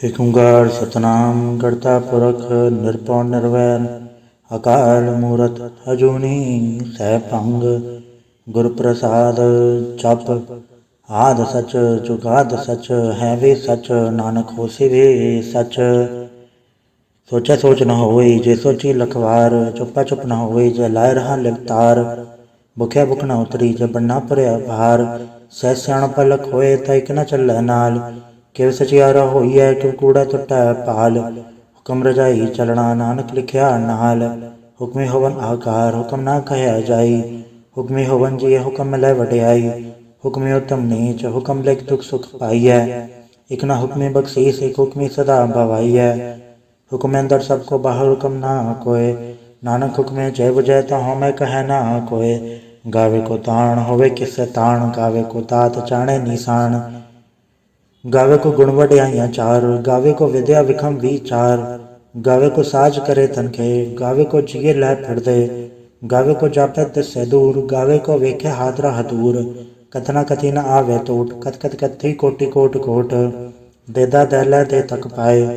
ਏਕ ਓਂਕਾਰ ਸਤਨਾਮ ਕਰਤਾ ਪੁਰਖ ਨਿਰਭਉ ਨਿਰਵੈਰ ਅਕਾਲ ਮੂਰਤ ਅਜੂਨੀ ਸੈਭੰਗ ਗੁਰ ਪ੍ਰਸਾਦ ਜਪ ਆਦਿ ਸਚ ਜੁਗਾਦਿ ਸਚ ਹੈ ਵੀ ਸਚ ਨਾਨਕ ਹੋਸੀ ਵੀ ਸਚ। ਸੋਚੈ ਸੋਚ ਨ ਹੋਈ ਜੇ ਸੋਚੀ ਲਖਵਾਰ ਚੁੱਪਾ ਚੁੱਪ ਨ ਹੋਈ ਜੇ ਲਾਇ ਰਹਾ ਲਿਵਤਾਰ। ਭੁਖਿਆ ਭੁਖ ਨ ਉਤਰੀ ਜੇ ਬੰਨਾ ਭਰਿਆ ਭਾਰ ਸਹਿ ਸਿਆਣਪ ਲਖ ਹੋਏ ਤਾਂ ਇਕ ਨ ਚੱਲੈ ਨਾਲ। ਕਿਵ ਸਚਿਆਰਾ ਹੋਈਐ ਕਿਵ ਕੂੜਾ ਟੁੱਟੈ ਭਾਲ ਹੁਕਮ ਰਜਾਈ ਚਲਣਾ ਨਾਨਕ ਲਿਖਿਆ ਨਾਲ। ਹੁਕਮੀ ਹੋਵਨ ਆਕਾਰ ਹੁਕਮ ਨਾ ਕਹਿਆ ਜਾਈ ਹੁਕਮੀ ਹੋਵਨ ਜੀਅ ਹੁਕਮ ਮਿਲੈ ਵਡਿਆਈ। ਹੁਕਮੀ ਉਤਮ ਨੀਚ ਹੁਕਮ ਲਿਖ ਦੁਖ ਸੁਖ ਪਾਈਐ ਇਕ ਨਾ ਹੁਕਮੀ ਬਖਸ਼ੀਸ ਇਕ ਹੁਕਮੀ ਸਦਾ ਭਵਾਈਐ। ਹੁਕਮ ਅੰਦਰ ਸਭ ਕੋ ਬਾਹਰ ਹੁਕਮ ਨਾ ਕੋਇ ਨਾਨਕ ਹੁਕਮੇ ਜੈ ਬੁਝੈ ਤਾਂ ਹਉਮੈ ਕਹੈ ਨਾ ਕੋਇ। ਗਾਵੇ ਕੋ ਤਾਣ ਹੋਵੇ ਕਿਸੈ ਤਾਣ ਗਾਵੇ ਕੋ ਦਾਤ ਜਾਣੈ ਨੀਸਾਨ। ਗਾਵੇ ਕੋ ਗੁਣ ਵਡਿਆਈਆਂ ਚਾਰ ਗਾਵੇ ਕੋ ਵਿਦਿਆ ਵਿਖਮ ਵੀਚਾਰ। ਗਾਵੇ ਕੋ ਸਾਜ ਕਰੇ ਤਨਖੇ ਗਾਵੇ ਕੋ ਜੀਏ ਲੈ ਫਿਰਦੇ। ਗਾਵੇ ਕੋ ਜਾਪੈ ਦਿਸੈ ਦੂਰ ਗਾਵੇ ਕੋ ਵੇਖੈ ਹਾਦਰਾ ਹਦੂਰ। ਕਥਨਾ ਕਥੀ ਨ ਆਵੇ ਟੂਟ ਕਥ ਕਥ ਕਥੀ ਕੋਟਿ ਕੋਟ ਕੋਟ। ਦੇਦਾ ਦਹਿਲੇ ਦੇ ਤਕ ਪਾਏ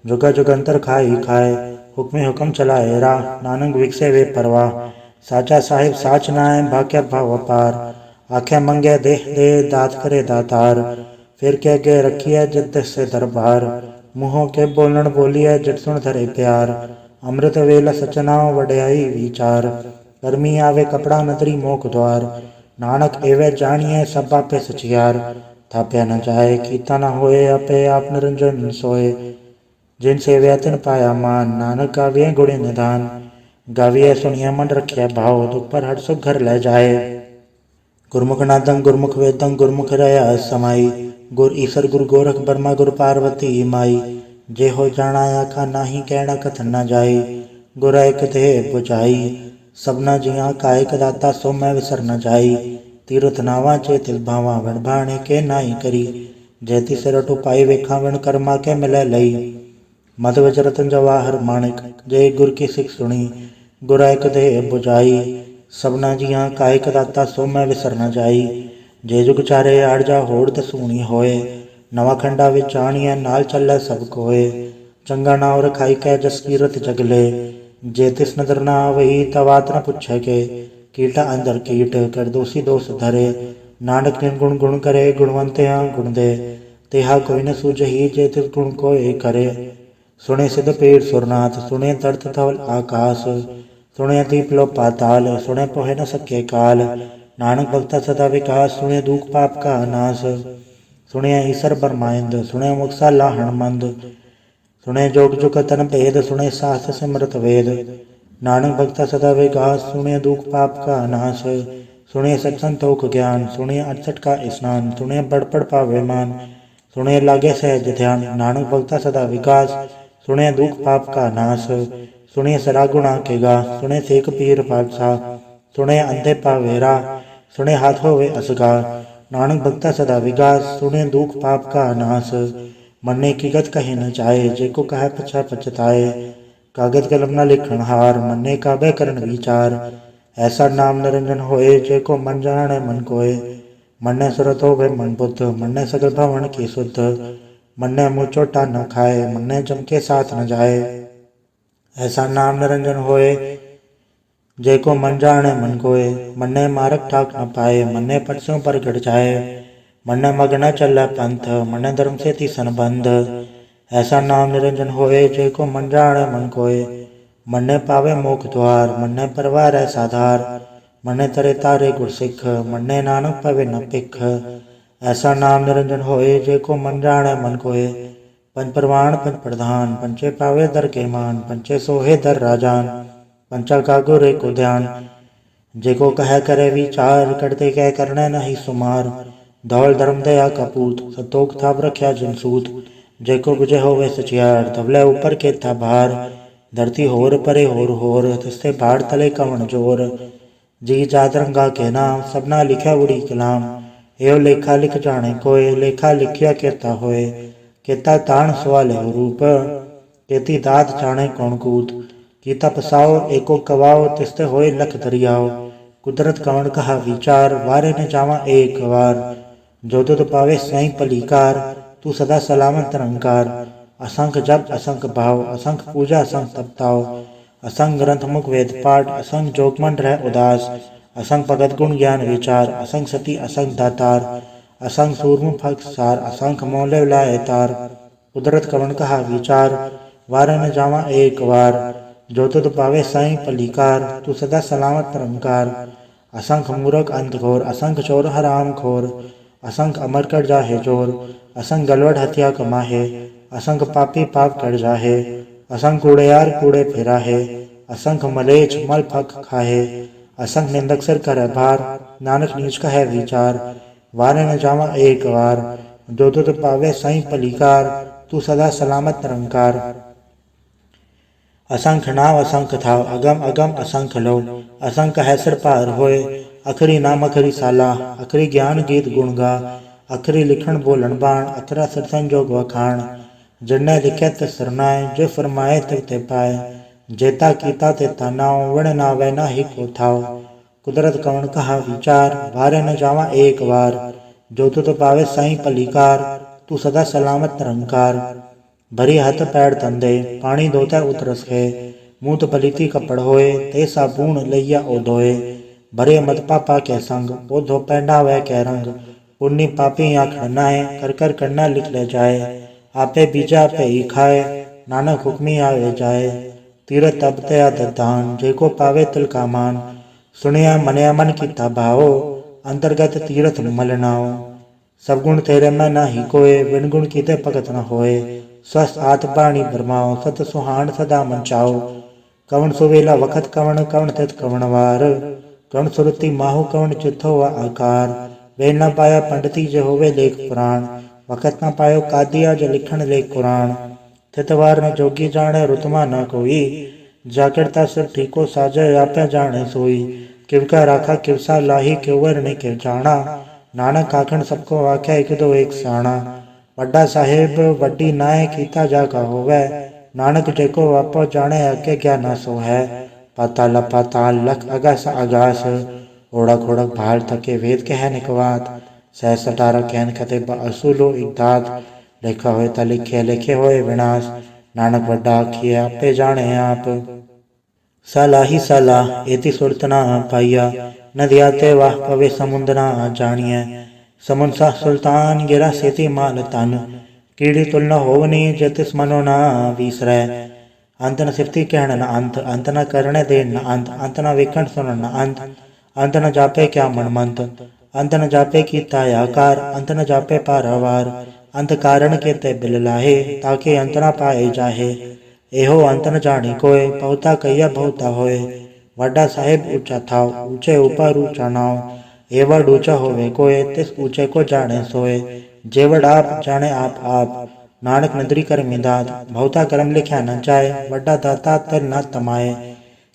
ਜੁਗਾ ਜੁਗੰਤਰ ਖਾਈ ਖਾਏ। ਹੁਕਮੇ ਹੁਕਮ ਚਲਾਏ ਰਾਹ ਨਾਨਕ ਵਿਖਸੇ ਵੇ ਪਰਵਾਹ। ਸਾਚਾ ਸਾਹਿਬ ਸਾਚ ਨਾਇ ਭਾਖਿਆ ਭਵ ਅਪਾਰ। ਆਖਿਆ ਮੰਗਿਆ ਦੇਹ ਦੇ ਦਾਤ ਕਰੇ ਦਾਤਾਰ। ਫਿਰ ਕੇ ਅੱਗੇ ਰੱਖੀਐ ਜਿਤ ਦਿਸੈ ਦਰਬਾਰ। ਮੂੰਹੋਂ ਕੇ ਬੋਲਣ ਬੋਲੀਐ ਜਿਤ ਸੁਣ ਧਰੇ ਪਿਆਰ। ਅੰਮ੍ਰਿਤ ਵੇਲਾ ਸਚਨਾਉ ਵਡਿਆਈ ਵਿਚਾਰ। ਕਰਮੀ ਆਵੇ ਕਪੜਾ ਨਦਰੀ ਮੋਖ ਦੁਆਰ। ਨਾਨਕ ਏਵੈ ਜਾਣੀਐ ਸਭ ਆਪੇ ਸਚਿਆਰ। ਥਾਪਿਆ ਨ ਜਾਏ ਕੀਤਾ ਨ ਹੋਏ ਆਪੇ ਆਪ ਨਿਰੰਜਨ ਸੋਏ। ਜਿਨ ਸੇਵਿਆ ਤਿਨ ਪਾਇਆ ਮਾਨ ਨਾਨਕ ਗਾਵੀਐ ਗੁਣੇ ਨਿਧਾਨ। ਗਾਵੀਐ ਸੁਣੀਐ ਮਨ ਰਖਿਆ ਭਾਉ ਦੁਖ ਪਰ ਹਰਿ ਸੁਖ ਘਰ ਲੈ ਜਾਏ। ਗੁਰਮੁਖ ਨਾਦੰ ਗੁਰਮੁਖ ਵੇਦੰ ਗੁਰਮੁਖ ਰਹਾ ਸਮਾਈ। ਗੁਰ ਈਸਰ ਗੁਰ ਗੋਰਖ ਬਰਮਾ ਗੁਰ ਪਾਰਵਤੀ ਮਾਈ। ਜੇ ਹੋ ਜਾਣਾ ਆਖਾ ਨਾਹੀ ਕਹਿਣਾ ਕਥਨ ਨ ਜਾਈ। ਗੁਰ ਏਕ ਦੇਹ ਬੁਝਾਈ ਸਭਨਾ ਜੀਆਂ ਕਾ ਏਕ ਦਾਤਾ ਸੋ ਮੈਂ ਵਿਸਰ ਨ ਜਾਈ। ਤੀਰਥ ਨਾਵਾਂ ਚੇ ਤਿਲ ਭਾਵਾਂ ਵਿਣ ਭਾਣੇ ਕੇ ਨਾਹੀ ਕਰੀ। ਜੈ ਤਿਸ ਰਟੁ ਪਾਈ ਵੇਖਾਂ ਵਿਣ ਕਰਮਾ ਕੇ ਮਿਲੈ ਲਈ। ਮਦ ਵਿਚ ਰਤਨ ਜਵਾਹਰ ਮਾਣਿਕ ਜੇ ਗੁਰ ਕੀ ਸਿੱਖ ਸੁਣੀ। ਗੁਰ ਏਕ ਦੇਹ ਬੁਝਾਈ ਸਭਨਾ ਜੀਆਂ ਕਾ ਏਕ ਦਾਤਾ ਸੋ ਮੈਂ ਵਿਸਰ ਨ ਜਾਈ। ਜੇ ਜੁਗ ਚਾਰੇ ਆੜ ਜਾ ਹੋੜ ਦਸੂਣੀ ਹੋਏ। ਨਵਾਂ ਖੰਡਾ ਵਿੱਚ ਆਣੀਐ ਨਾਲ ਚੱਲੈ ਸਭ ਕੋਏ। ਚੰਗਾ ਨਾਉ ਰਖਾਈ ਕੈ ਜਸ ਕੀਰਤ ਜਗਲੇ। ਜੇ ਤਿਸ ਨਦਰ ਨਾ ਆਵਈ ਤਾਂ ਬਾਤ ਨ ਪੁੱਛੈ ਕੇ। ਕੀਟਾ ਅੰਦਰ ਕੀਟ ਕਰ ਦੋਸੀ ਦੋਸ ਧਰੇ। ਨਾਨਕ ਨਿਰਗੁਣ ਗੁਣ ਕਰੇ ਗੁਣਵੰਤਿਆਂ ਗੁਣ ਦੇ। ਤਿਹਾ ਕੋਈ ਨ ਸੂਝਈ ਜੇ ਤਿਸ ਗੁਣ ਕੋਇ ਕਰੇ। ਸੁਣੇ ਸਿਧ ਪੀਰ ਸੁਰਨਾਥ ਸੁਣੇ ਤਰਤ ਧਵਲ ਆਕਾਸ। ਸੁਣੇ ਦੀਪ ਲੋ ਪਾਤਾਲ ਸੁਣੇ ਪੋਹਿ ਨ ਸਕੇ ਕਾਲ। ਨਾਨਕ ਭਗਤਾ ਸਦਾ ਵਿਕਾਸ ਸੁਣੇ ਦੂਖ ਪਾਪ ਕਾ ਨਾਸ। ਸੁਣਿਆ ਈਸਰ ਬਰਮਾਇੰਦ ਸੁਣੇ ਮੁਕਸਾ ਲਾਹਣ ਮੰਦ। ਸੁਣੇ ਜੋਗ ਜੁਗ ਤਨ ਭੇਦ ਸੁਣੇ ਸਾਸਤ ਸਿਮਰਤ ਵੇਦ। ਨਾਨਕ ਭਗਤਾ ਸਦਾ ਵਿਕਾਸ ਸੁਣੇ ਦੁਖ ਪਾਪ ਕਾ ਨਾਸ। ਸੁਣੇ ਸਚ ਸੰਤੋਖ ਗਿਆਨ ਸੁਣੇ 68 ਕਾ ਇਸਨਾਨ। ਸੁਣੇ ਬੜ ਪੜ ਪਾਵੇ ਮਾਨ ਸੁਣੇ ਲਾਗੇ ਸਹਿਜ ਧਿਆਨ। ਨਾਨਕ ਭਗਤਾ ਸਦਾ ਵਿਕਾਸ ਸੁਣੇ ਦੁਖ ਪਾਪ ਕਾ ਨਾਸ। ਸੁਣੇ ਸਰਾ ਗੁਣਾ ਕੇ ਗਾ ਸੁਣੇ ਸੇਖ ਪੀਰ ਪਾਤਸ਼ਾਹ। ਸੁਣੇ ਅੰਧੇ ਪਾਵੇ ਰਾਹ ਸੁਣੇ ਹਾਥ ਹੋਵੇ ਅਸਗਾ। ਨਾਨਕ ਭਗਤਾ ਸਦਾ ਵਿਕਾਸ ਸੁਣੇ ਦੁਖ ਪਾਪ ਕਾ ਨਾਸ। ਮੰਨੇ ਕੀ ਗਤ ਕਹੇ ਨ ਜਾਏ ਜੇ ਕੋ ਕਹੈ ਪਛਾ ਪਛਤਾਏ। ਕਾਗਦ ਕਲਮ ਨ ਲਿਖਣ ਹਾਰ ਮੰਨੇ ਕਾਬੇ ਕਰਨ ਵਿਚਾਰ। ਐਸਾ ਨਾਮ ਨਿਰੰਜਨ ਹੋਏ ਜੇ ਕੋ ਮਨ ਜਾਣੈ ਮਨ ਕੋਇ। ਮੰਨੈ ਸੁਰਤ ਹੋਵੇ ਮਨ ਬੁੱਧ ਮੰਨੈ ਸਗਲ ਭਵਨ ਕੀ ਸੁਧ। ਮੰਨੈ ਮੂੰਹ ਝੋਟਾ ਨ ਖਾਏ ਮੰਨੈ ਜਮ ਕੇ ਸਾਥ ਨ ਜਾਏ। ਐਸਾ ਨਾਮ ਨਿਰੰਜਨ ਹੋਏ ਜੇ ਕੋ ਮਨ ਜਾਣੈ ਮਨ ਕੋਇ। ਮੰਨੈ ਮਾਰਗ ਠਾਕ ਨ ਪਾਏ ਮੰਨੈ ਪਟ ਸਿਉ ਪ੍ਰਗਟ ਜਾਏ। ਮੰਨੈ ਮਗ ਨ ਚੱਲੈ ਪੰਥ ਮੰਨੈ ਧਰਮ ਸੇਤੀ ਸੰਬੰਧ। ਐਸਾ ਨਾਮ ਨਿਰੰਜਨ ਹੋਏ ਜੇ ਕੋ ਮਨ ਜਾਣੈ ਮਨ ਕੋਇ। ਮੰਨੈ ਪਾਵੇ ਮੋਖ ਦੁਆਰ ਮੰਨੈ ਪਰਵਾਰੈ ਸਾਧਾਰ। ਮੰਨੈ ਤਰੇ ਤਾਰੇ ਗੁਰ ਸਿੱਖ ਮੰਨੈ ਨਾਨਕ ਪਵੇ ਨ ਭਿਖ। ਐਸਾ ਨਾਮ ਨਿਰੰਜਨ ਹੋਏ ਜੇ ਕੋ ਮਨ ਜਾਣੈ ਮਨ ਕੋਇ। ਪੰਜ ਪ੍ਰਵਾਣ ਪੰਜ ਪ੍ਰਧਾਨ ਪੰਚੇ ਪਾਵੇ ਦਰ ਕੇ ਮਾਨ। ਪੰਚੇ ਸੋਹੇ ਦਰ ਰਾਜਾਨ ਪੰਚਾ ਕਾ ਗੁਰ ਏਕੋ ਧਿਆਨ। ਜੇ ਕੋ ਕਹਿ ਕਰੇ ਵਿਚਾਰ ਕਰਤੇ ਕਹਿ ਕਰਨੈ ਨਹੀਂ ਸੁਮਾਰ। ਧੌਲ ਧਰਮ ਦਇਆ ਕਾ ਪੂਤ ਸੰਤੋਖ ਥਾਪ ਰਖਿਆ ਜਿਨ ਸੂਤ। ਜੇ ਕੋ ਬੁਝੇ ਹੋਵੇ ਸਚਿਆਰ ਧਵਲੇ ਉਪਰ ਕੇਥਾ ਭਾਰ। ਧਰਤੀ ਹੋਰ ਪਰੇ ਹੋਰ ਹੋਰ ਤਿਸਤੇ ਭਾੜ ਤਲੇ ਕਵਣ ਜੋਰ। ਜੀ ਜਾਤ ਰੰਗਾ ਕੇ ਨਾਮ ਸਭਨਾ ਲਿਖਿਆ ਉੜੀ ਕਲਾਮ। ਏਉ ਲੇਖਾ ਲਿਖ ਜਾਣੇ ਕੋਇ ਲੇਖਾ ਲਿਖਿਆ ਕੇਤਾ ਹੋਏ। ਕੇਤਾ ਤਾਣ ਸਵਾਲਿਓ ਰੂਪ ਕੇਤੀ ਦਾਤ ਜਾਣੇ ਕੌਣ ਕੂਤ। ਕੀਤਾ ਪਸਾਓ ਏਕੋ ਕਵਾਓ ਤਿਸਤੇ ਹੋਏ ਲਖ ਦਰਿਆਓ। ਕੁਦਰਤ ਕਵਣ ਕਹਾ ਵਿਚਾਰ ਵਾਰੇ ਨ ਜਾਵਾਂ ਏਕ ਵਾਰ। ਜੋ ਤੁਧ ਪਾਵੇ ਸਈ ਭਲੀਕਾਰ ਤੂੰ ਸਦਾ ਸਲਾਮਤ ਨਿਰੰਕਾਰ। असंख जप असंख भाव, असंख पूजा असंख तपताओ, असंख ग्रंथ मुख वेद पाठ, असंख जोगमन रह उदास, असंख भगत गुण ज्ञान विचार, असंख सती असंख दातार, असंख सूरम फग सार, असंख मौले लाए तार, कुदरत कवन कहा विचार, वार न जावा एक वार, जो तुद पावे साई पलीकार, तू सदा सलामत निरंकार, असंख मूरख अंत घोर, असंख चोर हराम खोर, असंख अमर कर जाहे जोर, असंख गलवड हत्या कमाहे, असंख पापी पाप कर जाहे, असंख कूड़ेयार कूड़े फिराहे, असंख मलेच मल फक खाहे, असंख निंदक सिर कर भार, नानक नीच कहे विचार, वार न जावा एक वार, जो तुद पावे साई पलीकार, तू सदा सलामत निरंकार, असंख नाव असंख थाव, अगम अगम असंख लो, असंख है सिर पार होए, अखरी नाम अखरी साला, अखरी ज्ञान गीत गुण गा, अखरी लिखण बोलन बाण, अखरा सिर संजोग वखाण, जिन्ने लिखे ते सरनाए, जो फरमाए ते पाए, जेता कीता ते नाव, वण नावे ना ही को थाव, कुदरत कवन कहा विचार, वारे न जावा एक वार, जो तुद पावे साई पलीकार, तू सदा सलामत निरंकार, भरी हथ पैर तंदे, पानी धोता उतरस है, मूत पलीती कपड़ होए, ते साबून लैया ओ धोए, भरे मत पापा के संग, ओ धो पैंडा वह के रंग, पुण्य पापी आँख नाए, कर कर करना लिख ले जाए, आपे बीजा आपे ही खाए, नानक हुक्मी आवे जाए, तीरथ तब तया दान, जेको पावे तिल का मान, सुनिया मनया मन की भाओ, अंतर्गत तीरथ मलनाओ, सब गुण तेरे में ना ही कोय, बिन गुण कीते भगत न होए, स्वस्थ आत बाणी भरमाओ, सत सुहान सदा मंचाओ, कवन सुवेला वखत कवन, कवन तित कवन वार, कवन सुरति माहु कवन चित्थो व आकार, वे न पाया पंडिती जो होवे लेख पुराण, वखत न पायो कादिया जो लिखण लेख कुरान, थितवार न जोगी जाने रुतमा न कोई, जाकिरता सिर ठीको साजे आपे जाने सोई, किवका राखा किवसा लाही क्योवर ने किव जाना, नानक आखण सबको आख्या एक दो एक साणा, वड्डा साहेब वड्डी नाय कीता जागा होवे, नानक जेको वापो जाने अगे क्या ना सो है, पाताल पाताल लख अगस आगास, ओढ़क ओढ़क भाल थके वेद कह निकवात, सह सटारा कहन कते असुलो इकदात, लिखा होए ता लिखे लिखे होए विनाश, नानक वड्डा आखिए आपे जाने आप, सलाही सलाह एति सुरत ना पाइया, नदिया ते वाह पवे समुद्र ना जानिए, समुंसा सुल्तान गिरा सेती माल तन, कीड़ी तुल न होवनी जतिस मनो ना विसरै, अंत न सिफती कहण न अंत, अंत न करणे दे न अंत, अंत न वेखण सुनण न अंत, अंत न जापे क्या मनमंत, अंत न जापे कीता आकार, अंत न जापे पारावार, अंत कारण के ते बिल लाहे, ताके अंत न पाए जाहे, एहो अंत न जानी कोय, बहुता कहिया बहुता होए, वड्डा साहेब ऊंचा थाव, ऊंचे ऊपर ऊंचा नाव, एवड ऊंचा होवे कोय, तिस ऊंचे को जाने सोए, जेवड आप जाने आप, नानक नदरी कर मिदात, बहुता कर्म लिख्या न जाए, वड्डा दाता तर न तमाए,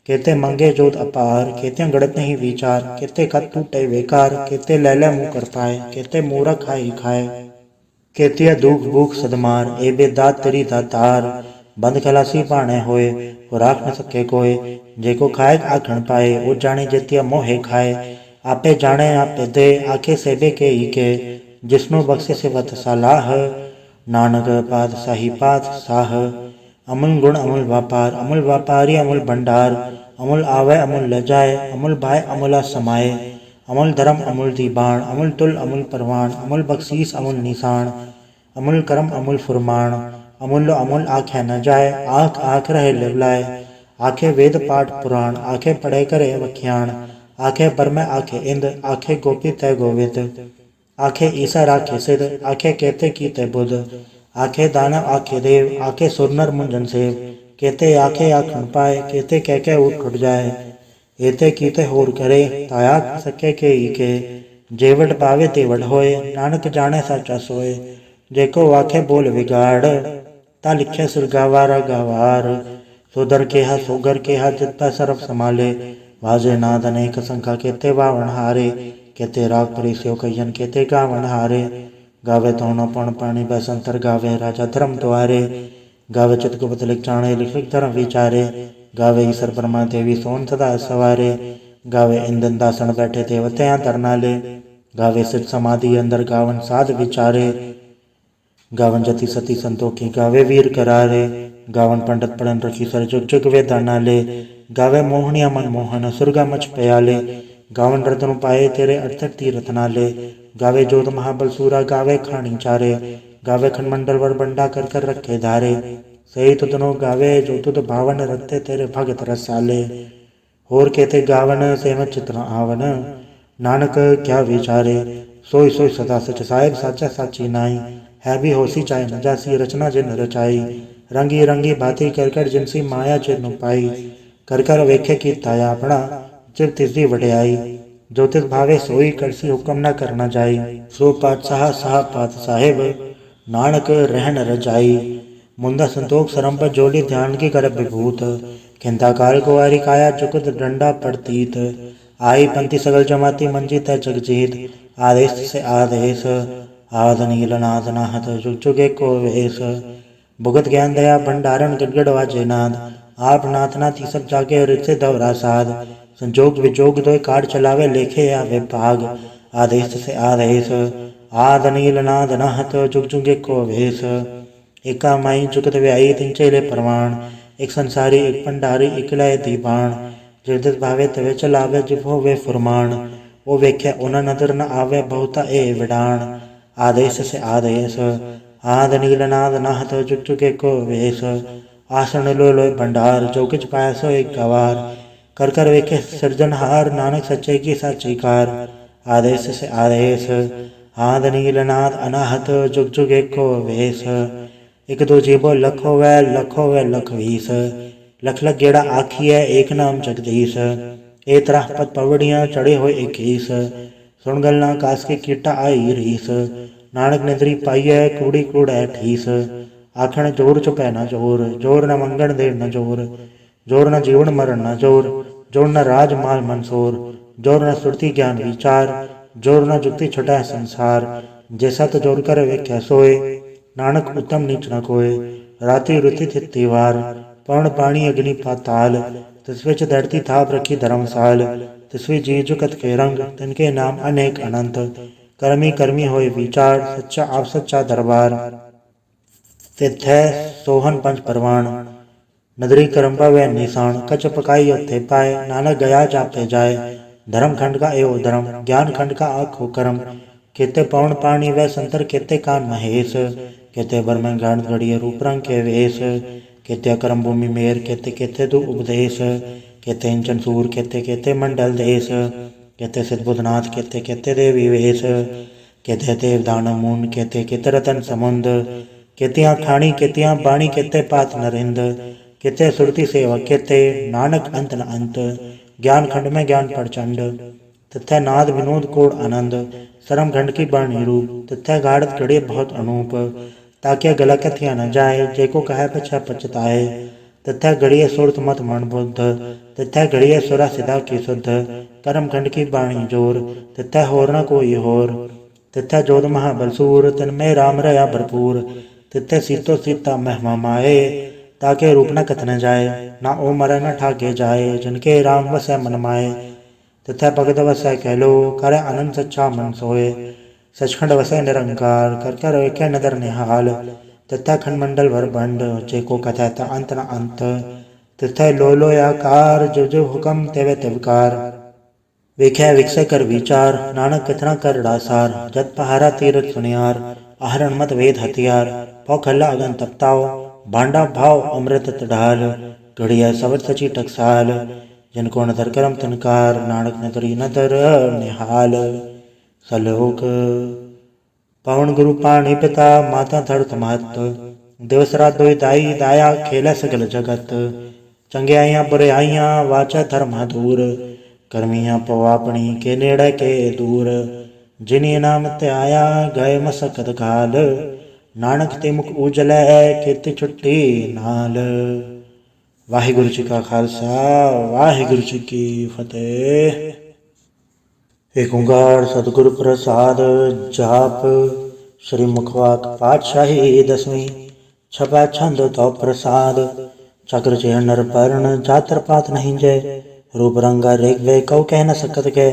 केते मंगे जोत अपार, केते गड़त नहीं विचार, केते खत टूटे बेकार, केते लैले मुँह कर पाए, केते मूरख खाई खाए, केतिया दुख भूख सदमार, ए बे दात तेरी दातार, बंद खलासी पाने होए, खुराक न सके कोय, जेको खाए आखण पाए, वो जाने जेतिया मोहे खाए, आपे जाने आपे दे, आखे सेबे के ही के, जिसनु बख्शे से वत सलाह, नानक पातशाही पातशाह, अमूल गुण अमूल व्यापारी अमूल भंडार, अमूल आवे अमूल ल जाए, अमूल भाई अमूला समाये, अमूल धर्म अमूल दीबाण, अमूल तुल अमूल परवान, अमूल बख्शीस अमूल निशान, अमूल कर्म अमूल फुरमाण, अमूल्य अमूल आख्या न जाए, आँख आँख रहे लिवलाए, आखे वेद पाठ पुराण, आखे पढ़े करे वख्याण, आखे बरमे आखे इंद, आखे गोपी तय गोविद, आखे ईसा राखे सिद्ध, आखे केते कीते बुध, आखे दानव आखे देव, आखे सुरनर मुंजन सेव, केते आखे आखण पाए, केते कह के उठ उठ जाए, एते कीते होर करे, ताया सके के ही के, जेवट पावे तेवट होए, नानक जाने साचा सोए, जेको आखे बोल विगाड़, ता लिखे सुर गावारा गावार, सुधर केहा सोगर केहा जितना सरफ संभाले, वाजे नाद अनेक संख्या केते वावण हारे, केते राग परिस्यो कयन केते गावण हारे, गावे तोनो पण पाणी बसंतर गावे राजा धर्म द्वारे, गावे चित गुप्त लिख जाने लिख धर्म विचारे, गावे ईश्वर परमा देवी सोन सदा सवारे, गावे इंदन दासन बैठे देवत्या तरनाले, गावे सिद्ध समाधि अंदर गावन साध विचारे, गावन जति सती संतोखी, गावे वीर करारे। गावन पंडित पढ़न रखी सर, जुग जुग वे दाना ले। गावे मोहनिया मन मोहन, सुरगा मच प्याले। गावन रतन पाए तेरे, अर्थक तीरथ नाले। गावे जोध महाबल सूरा, गावे खानी चारे। गावे खंडमंडल वर बंडा, कर कर रखे धारे। सही तुतनो गावे, जो तुत भावन, रखते तेरे भगत रसाले। होर कहते गावन, सेम चित न आवन, नानक क्या विचारे। सोई सोई सदा सच, साहेब साचा साची नाई। है भी होसी चाहे न जासी, रचना जिन रचाई। रंगी रंगी भांति कर कर, जिनसी माया चिर पाई। कर कर वेखे की ताया अपना, जिव तिसदी वड्याई। जो तिस भावे सोई, करसी हुक्म न करना जाई। सो पातशाह साह पात साहेब, नानक रहन रजाई। मुंदा संतोख सरंप जोली, ध्यान की कर विभूत। खिंता काल कुवारी काया, जुगत डंडा पड़तीत। आई पंथी सगल जमाती, मंजी तय जगजीत। आदेश से आदेश, आद नील नाद नाहत, जुग जुगे को वेश। भुगत ज्ञान दया भंडारण, गड़गड़ वाजे नाद। आप नाथ नाथी सब जागे, रिसे दवरा साध। संजोग विजोग दोय कार चलावे, लेखे आवे भाग। आदेश से आदेश, आद नील नाद नाहत, जुग जुगे को वेश। एका माई जुगत व्याई, तिन चेले प्रमाण। एक संसारी एक भंडारी, एक लय दीवान। जिरदिस भावे तवे चलावे, जिव होवे फुरमान। ओ वेख्या उना नदर न आवे, बहुता ए विडाण। आदेश से आदेश, आद नील नाद नाहत, जुग जुगे को वेश। आसन लो लोय भंडार, जो किछ पाया सो एक गवार। कर कर वेखे सृजनहार, नानक सच्चे की साची कार। आदेश से आदेश, आद नील नाद अनाहत, जुग जुगे को वेश। एक दो जीवो लख होवै, लख होवै लख वीस। लख लख गेड़ा आखिए, एक नाम जगदीश। ए तरह पद पवड़ियाँ, चढ़े हुए इक्कीस। सुन गलना कास की कीटा आई रीस। नानक नजरी पाइए, कूड़ी कूड़ है ठीस। आखण जोर चुपै न जोर, जोर न मंगण देर न जोर। जोर न जीवन मरण न जोर, जोर न राज माल मंसूर। जोर न सुरती ज्ञान विचार, जोर न जुक्ति छुटै संसार। जैसा तो जोर कर वेख्या सोए, नानक उत्तम नीच न कोय। राति रुति थिति वार, पवन पानी अग्नि पाताल। तिसविच धरती थाप रखी धर्मसाल। तिसवी जी जुकत के रंग, तिनके नाम अनेक अनंत। कर्मी कर्मी होए विचार, सच्चा आप सच्चा दरबार। तिथै सोहन पंच परवान, नदरी करम्बा व निशान। कच पकाई उत्थे पाए, नानक गया जापे जाए। धर्म खंड का एवं धर्म, ज्ञान खंड का आखो कर्म। केते पवन पानी व संतर, केते कान महेश। केते बर में गान घड़िए, रूप रंग के वेश। केते करम भूमि मेर, केते केते दु उपदेश। केते इंचन सूर, केते केते मंडल देश। केते सिद्ध बुधनाथ, केते केते देवी वेश। केते देव दानव मून, केते केते रतन समुंद। केतियाँ खाणी केतियाँ बाणी, केते पात नरिंद। केते सुरती सेवक, केते नानक अंत न अंत। ज्ञान खंड में ज्ञान प्रचंड, तथै नाद विनोद कोड आनंद। सरम खंड की बाणी रूप, तथै गाढ़त घड़े बहुत अनूप। ताकि गला कथिया न जाए, जेको कहे पछा पछताए। तथै घड़िए सुरत मत मन बुद्ध, तथै घड़िए सुरा सिधा की शुद्ध। कर्म खंड की बाणी जोर, तथै होर न कोई होर। तथै जोध महाबलसूर, तन्मय राम रया भरपूर। तिथे सीतो सीता महिमा माए, ताके रूप न कथन जाए। ना ओ मर न ठाके जाए, जिनके राम वसै मन माए। तथा भगत वसै कहलो, करे आनंद सच्चा मन सोए। सचखंड वसै निरंकार, कर कर वेखे नदर निहाल। तथा खंड भर बंड, जेको कथै ता अंत न अंत। तिथे लो लो आकार, जो जो हुक्म तेवे तिवकार। वेख्या विकसै कर विचार, नानक कथना कर डासार। जत पहारा तीरथ सुनियार, आहरण मत वेद हथियार। पौ खल्ला अगन तपताओ, भांडा भाव अमृत ढाल। घड़िया सबर सची टकसाल, जिनको नदर करम तनकार। नानक नदरी नदर निहाल। सलोक पवन गुरु पाणी पिता, माता धरत महत। दिवसरा दोई दाई, दाया खेल सगल जगत। चंगियाइयां बुराइयां, वाचा धर्म दूर। कर्मियां पवापणी, के नेड़े के दूर। जिन्हीं नाम ते आया, गए मसकत काल। नानक ते मुख उजलै, केते छुट्टी नाल। वाहिगुरु जी का खालसा, वाहिगुरु जी की फतेह। एक ओंकार सतगुरु प्रसाद। जाप श्री मुखवाक पातशाही दसवीं। छपा छंद तो प्रसाद। चक्र चेहर नर पर्ण, जातर पात नहीं जय। रूप रंगा रेख वे, कौ कह न सकत के।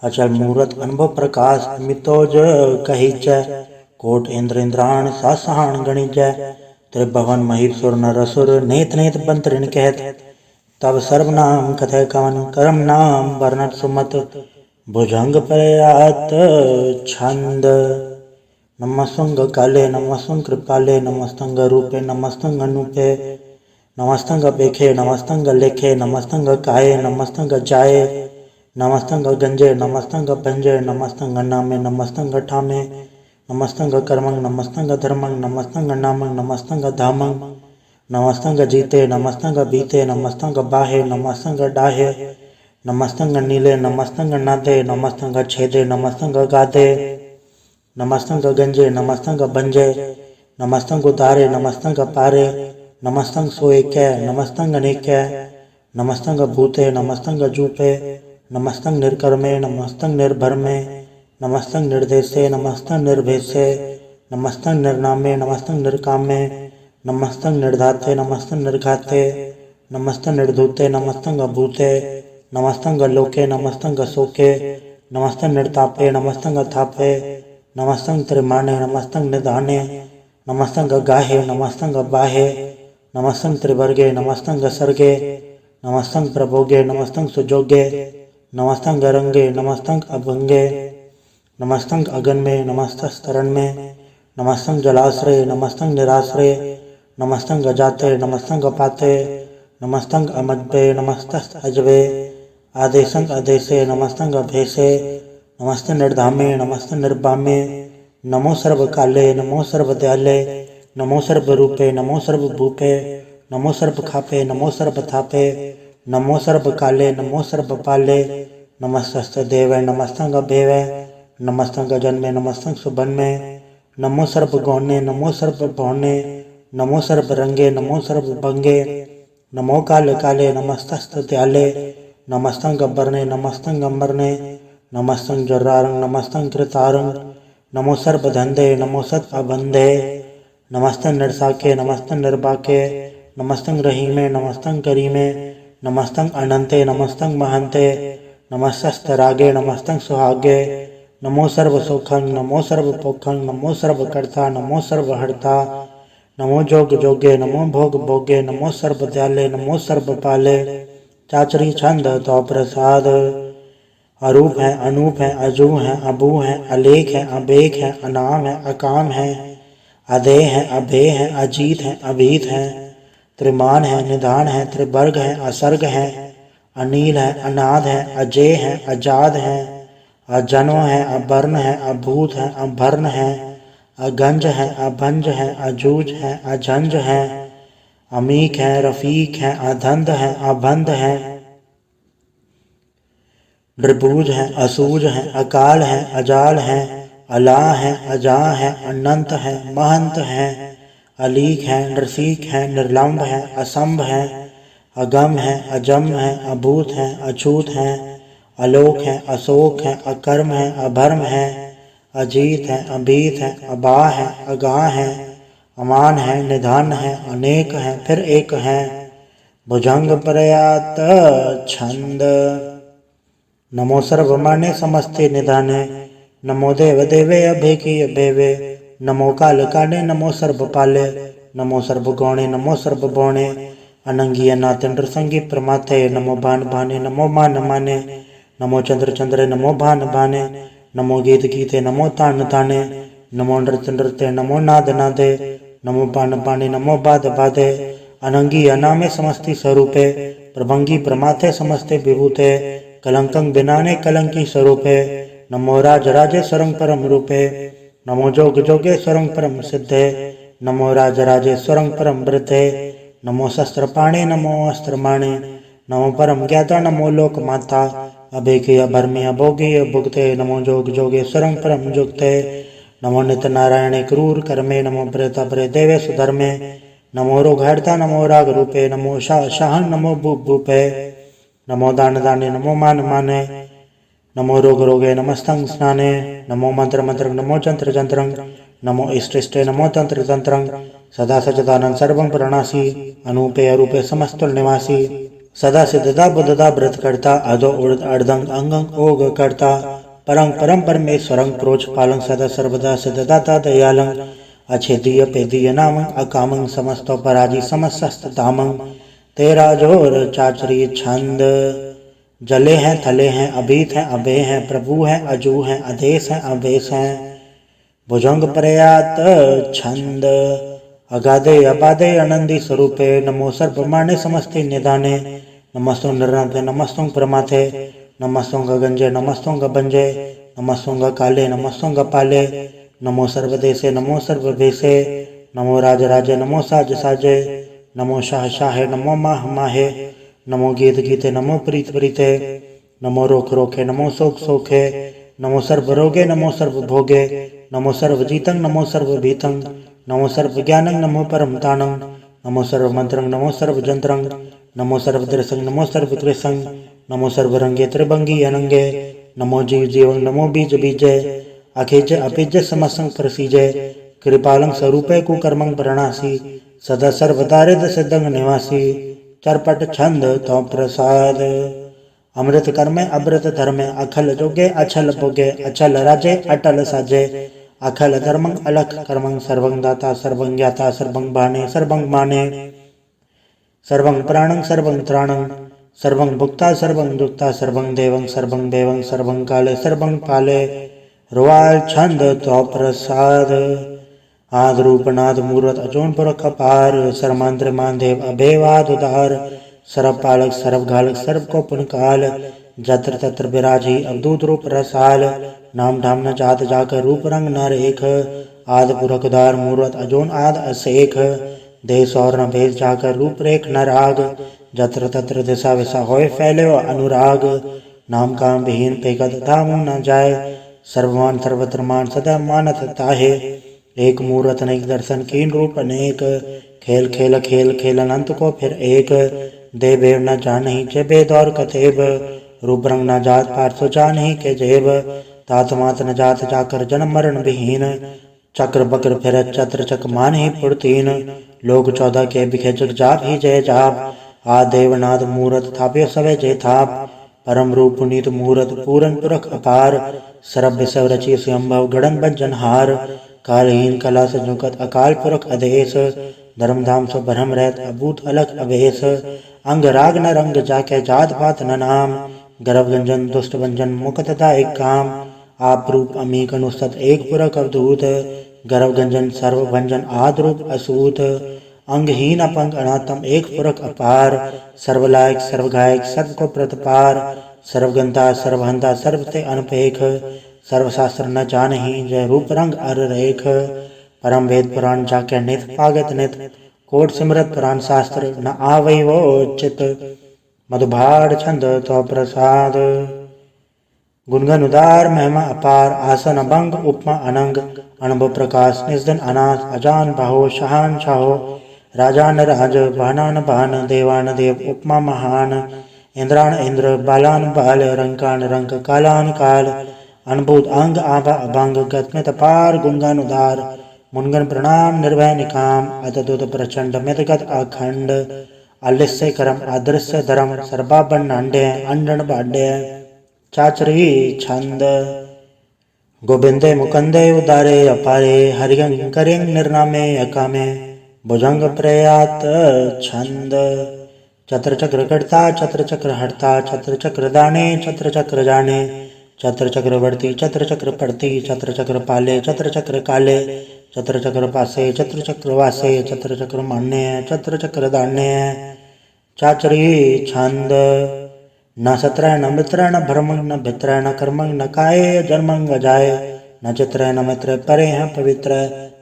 अचल मूरत अनुभव प्रकाश, मितोज कही च। कोट इंद्र इंद्राण सासहान गणिजय त्रिभुवन महीसुर नरसुर नेत नेत बंतरिण कहत तब सर्वनाम कथय कवन करम नाम वर्णत सुमत भुजंग प्रयात छंद नमस्तंग काले नमस्तंग कृपाले नमस्तंग रूपे नमस्तंग अनूपे नमस्तंग बेखे नमस्तंग लेखे नमस्तंग काये नमस्तंग जाये नमस्तंग गंजे नमस्तंग पंजे नमस्तंग नामे नमस्तंग ठामे नमस्तंग कर्मंग नमस्तंग धर्मंग नमस्तंग नामंग नमस्तंग धामंग नमस्तंग जीते नमस्तंग बीते नमस्तंग बाहे नमस्तंग डाहे नमस्तंग नीले नमस्तंग नादे नमस्तंग छेदे नमस्तंग गादे नमस्तंग गंजे नमस्तंग बंजे नमस्तंग उतारे नमस्तंग पारे नमस्तंग सोए कै नमस्तंग अनेकै नमस्तंग भूते नमस्तंग जूपे नमस्तंग निर्कर्मे नमस्तंग निर्भरमे नमस्तंग निर्देशे नमस्तंग निर्भेशे नमस्तंग निर्नामे नमस्तंग निर्कामे नमस्तंग निर्धाते नमस्तंग निर्घाते नमस्तंग निर्धूते नमस्तंग अभूते नमस्तंग लोके नमस्तंग शोके नमस्तंग निर्तापे नमस्तंग अथापे नमस्तंग त्रिमाणे नमस्तंग निधाने नमस्तंग गाहे नमस्तंग बाहे नमस्तंग त्रिवर्गे नमस्तंग सर्गे नमस्तंग प्रभोगे नमस्तंग सुजोगे नमस्तंग रंगे नमस्तंग अभंगे नमस्तंग अगन में नमस्तस्तरण में नमस्तंग जलाश्रय नमस्तंग निराश्रय नमस्तंग अजाते नमस्तंग अपाते नमस्तंग अमज्बे नमस्तस्त अजबे आदेशंग अदेशे नमस्तंग अभेसे नमस्ते निर्धामे नमस्ते निर्बामे नमो सर्वकाले नमो सर्वदयाले नमो सर्वरूपे नमो सर्वभूपे नमो सर्वखापे नमो सर्वथापे नमो सर्वकाले नमो सर्वपाले नमस्तस्ते देवे नमस्तंग अभेवे नमस्तंग जन्मे नमस्तंग सुबन्मे नमो सर्वगौणे नमो सर्वभौणे नमो सर्वरंगे नमो सर्वभंगे नमो काले काले नमस्तस्तत्याले नमस्तंग अब्बरने नमस्तंग अम्बरने नमस्तंग जर्रारंग नमस्तंग कृतारंग नमो सर्वधंधे नमो सत अबंधे नमस्तंग निर्साके नमस्तंग निर्बाके नमस्तंग रहीमे नमस्तंग करीमे नमस्तंग अनंते नमस्तंग महंते नमस्तस्तरागे नमस्तंग सुहागे नमो सर्वसुखंग नमो सर्वपोखंग नमो सर्वकर्ता नमो सर्वहर्ता नमो जोग जोगे नमो भोग भोगे नमो सर्वदयाले नमो सर्वपाले चाचरी छंद तो प्रसाद अरूप है अनूप है अजू है अबू है अलेख है अबेक है अनाम है अकाम है अदेह है अभेय है अजीत है अभीत है त्रिमान है निधान है त्रिवर्ग है असर्ग है अनील है अनाद है अजय है अजाद है अजन्म है अवर्ण है अभूत है अभर्ण है अगंज है अभंज है अजूज है अझंज है अमीक है रफीक है अधंध है अबंध है नृबूज है असूज है अकाल है अजाल है अला है अजा है अनंत है महंत है अलीक है नरसीक है निर्लंब है असंभ है अगम है अजम है अभूत है अछूत है अलोक है अशोक है अकर्म है अभर्म है अजीत है अभीत है अबा है अगाह है अमान है निधान है अनेक है फिर एक है भुजंग प्रयात छंद नमो सर्वमाने समस्ते निधाने नमो देव देवे अभेकी अभेवे नमो काल काले नमो सर्वपाले नमो सर्वगौणे नमो सर्वभौणे अनंगी अनाथ संगी प्रमाथे नमो भान भाने नमो मान माने नमो चंद्र चंद्रे नमो भान भाने नमो गीत गीते नमो तान ताने नमो नृत्य नृत्य नमो नाद नादे नमो पान पाने नमो बाद बादे अनंगी अनामे समस्ती स्वरूपे प्रभंगी प्रमाथे समस्ते विभूते कलंकं बिनाने कलंकी स्वरूपे नमो राज राजे स्वरं परम रूपे नमो जोग जोगे स्वरं परम सिद्धे नमो राज राजे स्वरं परम वृद्धे नमो शस्त्र पाणे नमो अस्त्र माणे नमो परम ज्ञाता नमो लोक माता अभेके अभर्मे अभोगे अभुक्ते नमो जोग जोगे स्वरं परम जुक्ते नमो नित्य नारायणे क्रूर कर्मे नमो प्रेता प्रे देवे सुधर्मे नमो रोगहर्ता नमो राग रूपे नमो शाहन नमो भूप भूपे नमो दान दाने नमो मान माने नमो रोग रोगे नमस्तंग स्नाने नमो मंत्र मंत्र नमो जंत्र जंत्रं नमो इष्ट इष्टे नमो तंत्र तंत्रं सदा सचदानंद सर्वं प्रणासी अनूपे अरूपे समस्तुल निवासी सदा सिद्धदा बुद्धदा व्रत करता अधो उर्द अर्धंग अंगंग ओग करता परं परम परमेश्वरं प्रोचपालं सदा सर्वदा सददाता दयालं अछेदीय पेदीय नामं अकामं समस्तोपराजि समस्तस्तामं तेरा जोर चाचरी छंद। जले हैं थले हैं अभीत हैं अभे हैं प्रभु हैं अजू हैं अधेश हैं अवेश हैं भुजंग प्रयात छंद। अगाधे अबाधे आनंदी स्वरूपे नमो सर्वमाने समस्ते निदाने नमस्तुं नरनाथे नमस्तुं परमाथे नमस्तुं गगंजे नमस्तुं गबंजे नमस्तुं काले नमस्तुं पाले नमो सर्वदेशे नमो सर्वभेशे नमो राजराजे नमो साज साजे नमो शाह शाहे नमो माह माहे नमो गीत गीते नमो प्रीत प्रीते नमो रोख रोखे नमो सोख सोखे नमो सर्व रोगे नमो सर्व भोगे नमो सर्व जीतं नमो सर्व भीतं नमो सर्व ज्ञानं नमो परम तानं नमो सर्व मंत्रं नमो सर्व जंत्रं नमो सर्व दृशं नमो सर्व कृशं नमो सर्व रंगे त्रिभंगी अनंगे नमो जीव जीवं नमो बीज बीजे अखिज अपिज समसं प्रसीजे कृपालं स्वरूपे कुकर्मं प्रणासी सदा सर्वदारिद सिद्धं निवासी चरपट छंद तो प्रसाद। अमृत कर्मे अमृत धर्मे अखल जोगे अछल भोगे अचल राजे अटल साजे अखल धर्मं अलख कर्मं सर्वं दाता सर्वं ज्ञाता सर्वं बाणे सर्वं माने सर्वं प्राणं सर्वं त्राणं सर्वं भुक्ता सर्वं दुक्ता सर्वं देवं सर्वं देवं सर्वं काले सर्वं पाले रुवाल छंद तो प्रसाद। आद रूपनाद मूर्त अजोन पुरख अपार सर्मांत्र मानदेव अभेवाद उदार सर्व पालक सर्व घालक सर्व को पुनकाल जत्र तत्र विराजी अवधूत रूप रसाल नाम धाम न जात जाकर रूप रंग न रेख आद पुरख उदार मूर्त अजोन आद असेख देश और न भेद जाकर रूप रेख न राग जत्र तत्र दिशा विशा होए फैले अनुराग नाम काम विहीन पेगत धाम न जाए सर्वमान सर्वत्र मान सदा मानत ताहे एक मूर्त अनेक दर्शन कीन रूप अनेक खेल खेल खेल खेल अनंत को फिर एक देव न जानही जे बेद और कथेब रूप रंग न जात पार्थ जानही के जेब तात मात न जात जाकर जन्म मरण विहीन चक्र बक्र फिर चत्र चक मान ही पुरतीन लोग 14 के बिखे जग जाप ही जय जाप आ देवनाद मूर्त थाप्यो सवे जय थाप परम रूप पुनीत मूर्त पूरन पुरख अपार सरब विसव रचि स्वयंभव गणन बंजन हार कालहीन कला से झुकत अकाल पुरख अधेश धर्मधाम सो भरम रहत अभूत अलग अवेश अंग राग न रंग जाके जात पात न नाम गर्भ गंजन दुष्ट भंजन मुख तथा एक काम आप रूप अमीक अनुसत एक पुरख अवधूत गर्भ गंजन सर्व भंजन आद रूप असूत अंगहीन अपंग अनातम एक पुरख अपार सर्वलायक सर्वगायक सर्व को प्रतपार सर्वगंता सर्वहंता सर्व ते अनपेख सर्वशास्त्र न जानही जय रूप रंग अर रेख परम वेद पुराण जाके नित पागत नित कोट सिमरत पुराण शास्त्र न आवै वो चित मधुभाड़ छंद तो प्रसाद। गुणगन उदार महिमा अपार आसन अभंग उपमा अनंग अनुभव प्रकाश निस्दन अनाथ अजान बाहो शहान शाहो राजान राज बानान बान देवान देव उपमा महान इंद्रान इंद्र बालान बाल रंकान रंक कालान काल अनुभूत अंग आभा अभंग गतमित अपार गुणगन उदार मुनगन प्रणाम निर्भय निकाम अतदुत प्रचंड मितगत अखंड अलिस्य करम अदृश्य धर्म सर्वाभन अंडे अंडन बाडे चाचरी छंद। गोविंदे मुकंदे उदारे अपारे हरियं करियं निर्नामे अकामे भुजंग प्रयात छंद। चत्र चक्र कर्ता चत्र चक्र हरता चत्र चक्र दाने चत्र चक्र जाने चत्र चक्रवर्ती चत्र चक्र पड़ती चत्र चक्र पाले चत्र चक्र काले चत्र चक्र पासे चत्र चक्र वासे चत्र चक्र मान्य चत्र चक्र दान्य चाचरी छंद। न सत्र न मित्र न भ्रम न भित्र न कर्म न काय जन्मंग जाय न चित्र न मित्र परे हैं पवित्र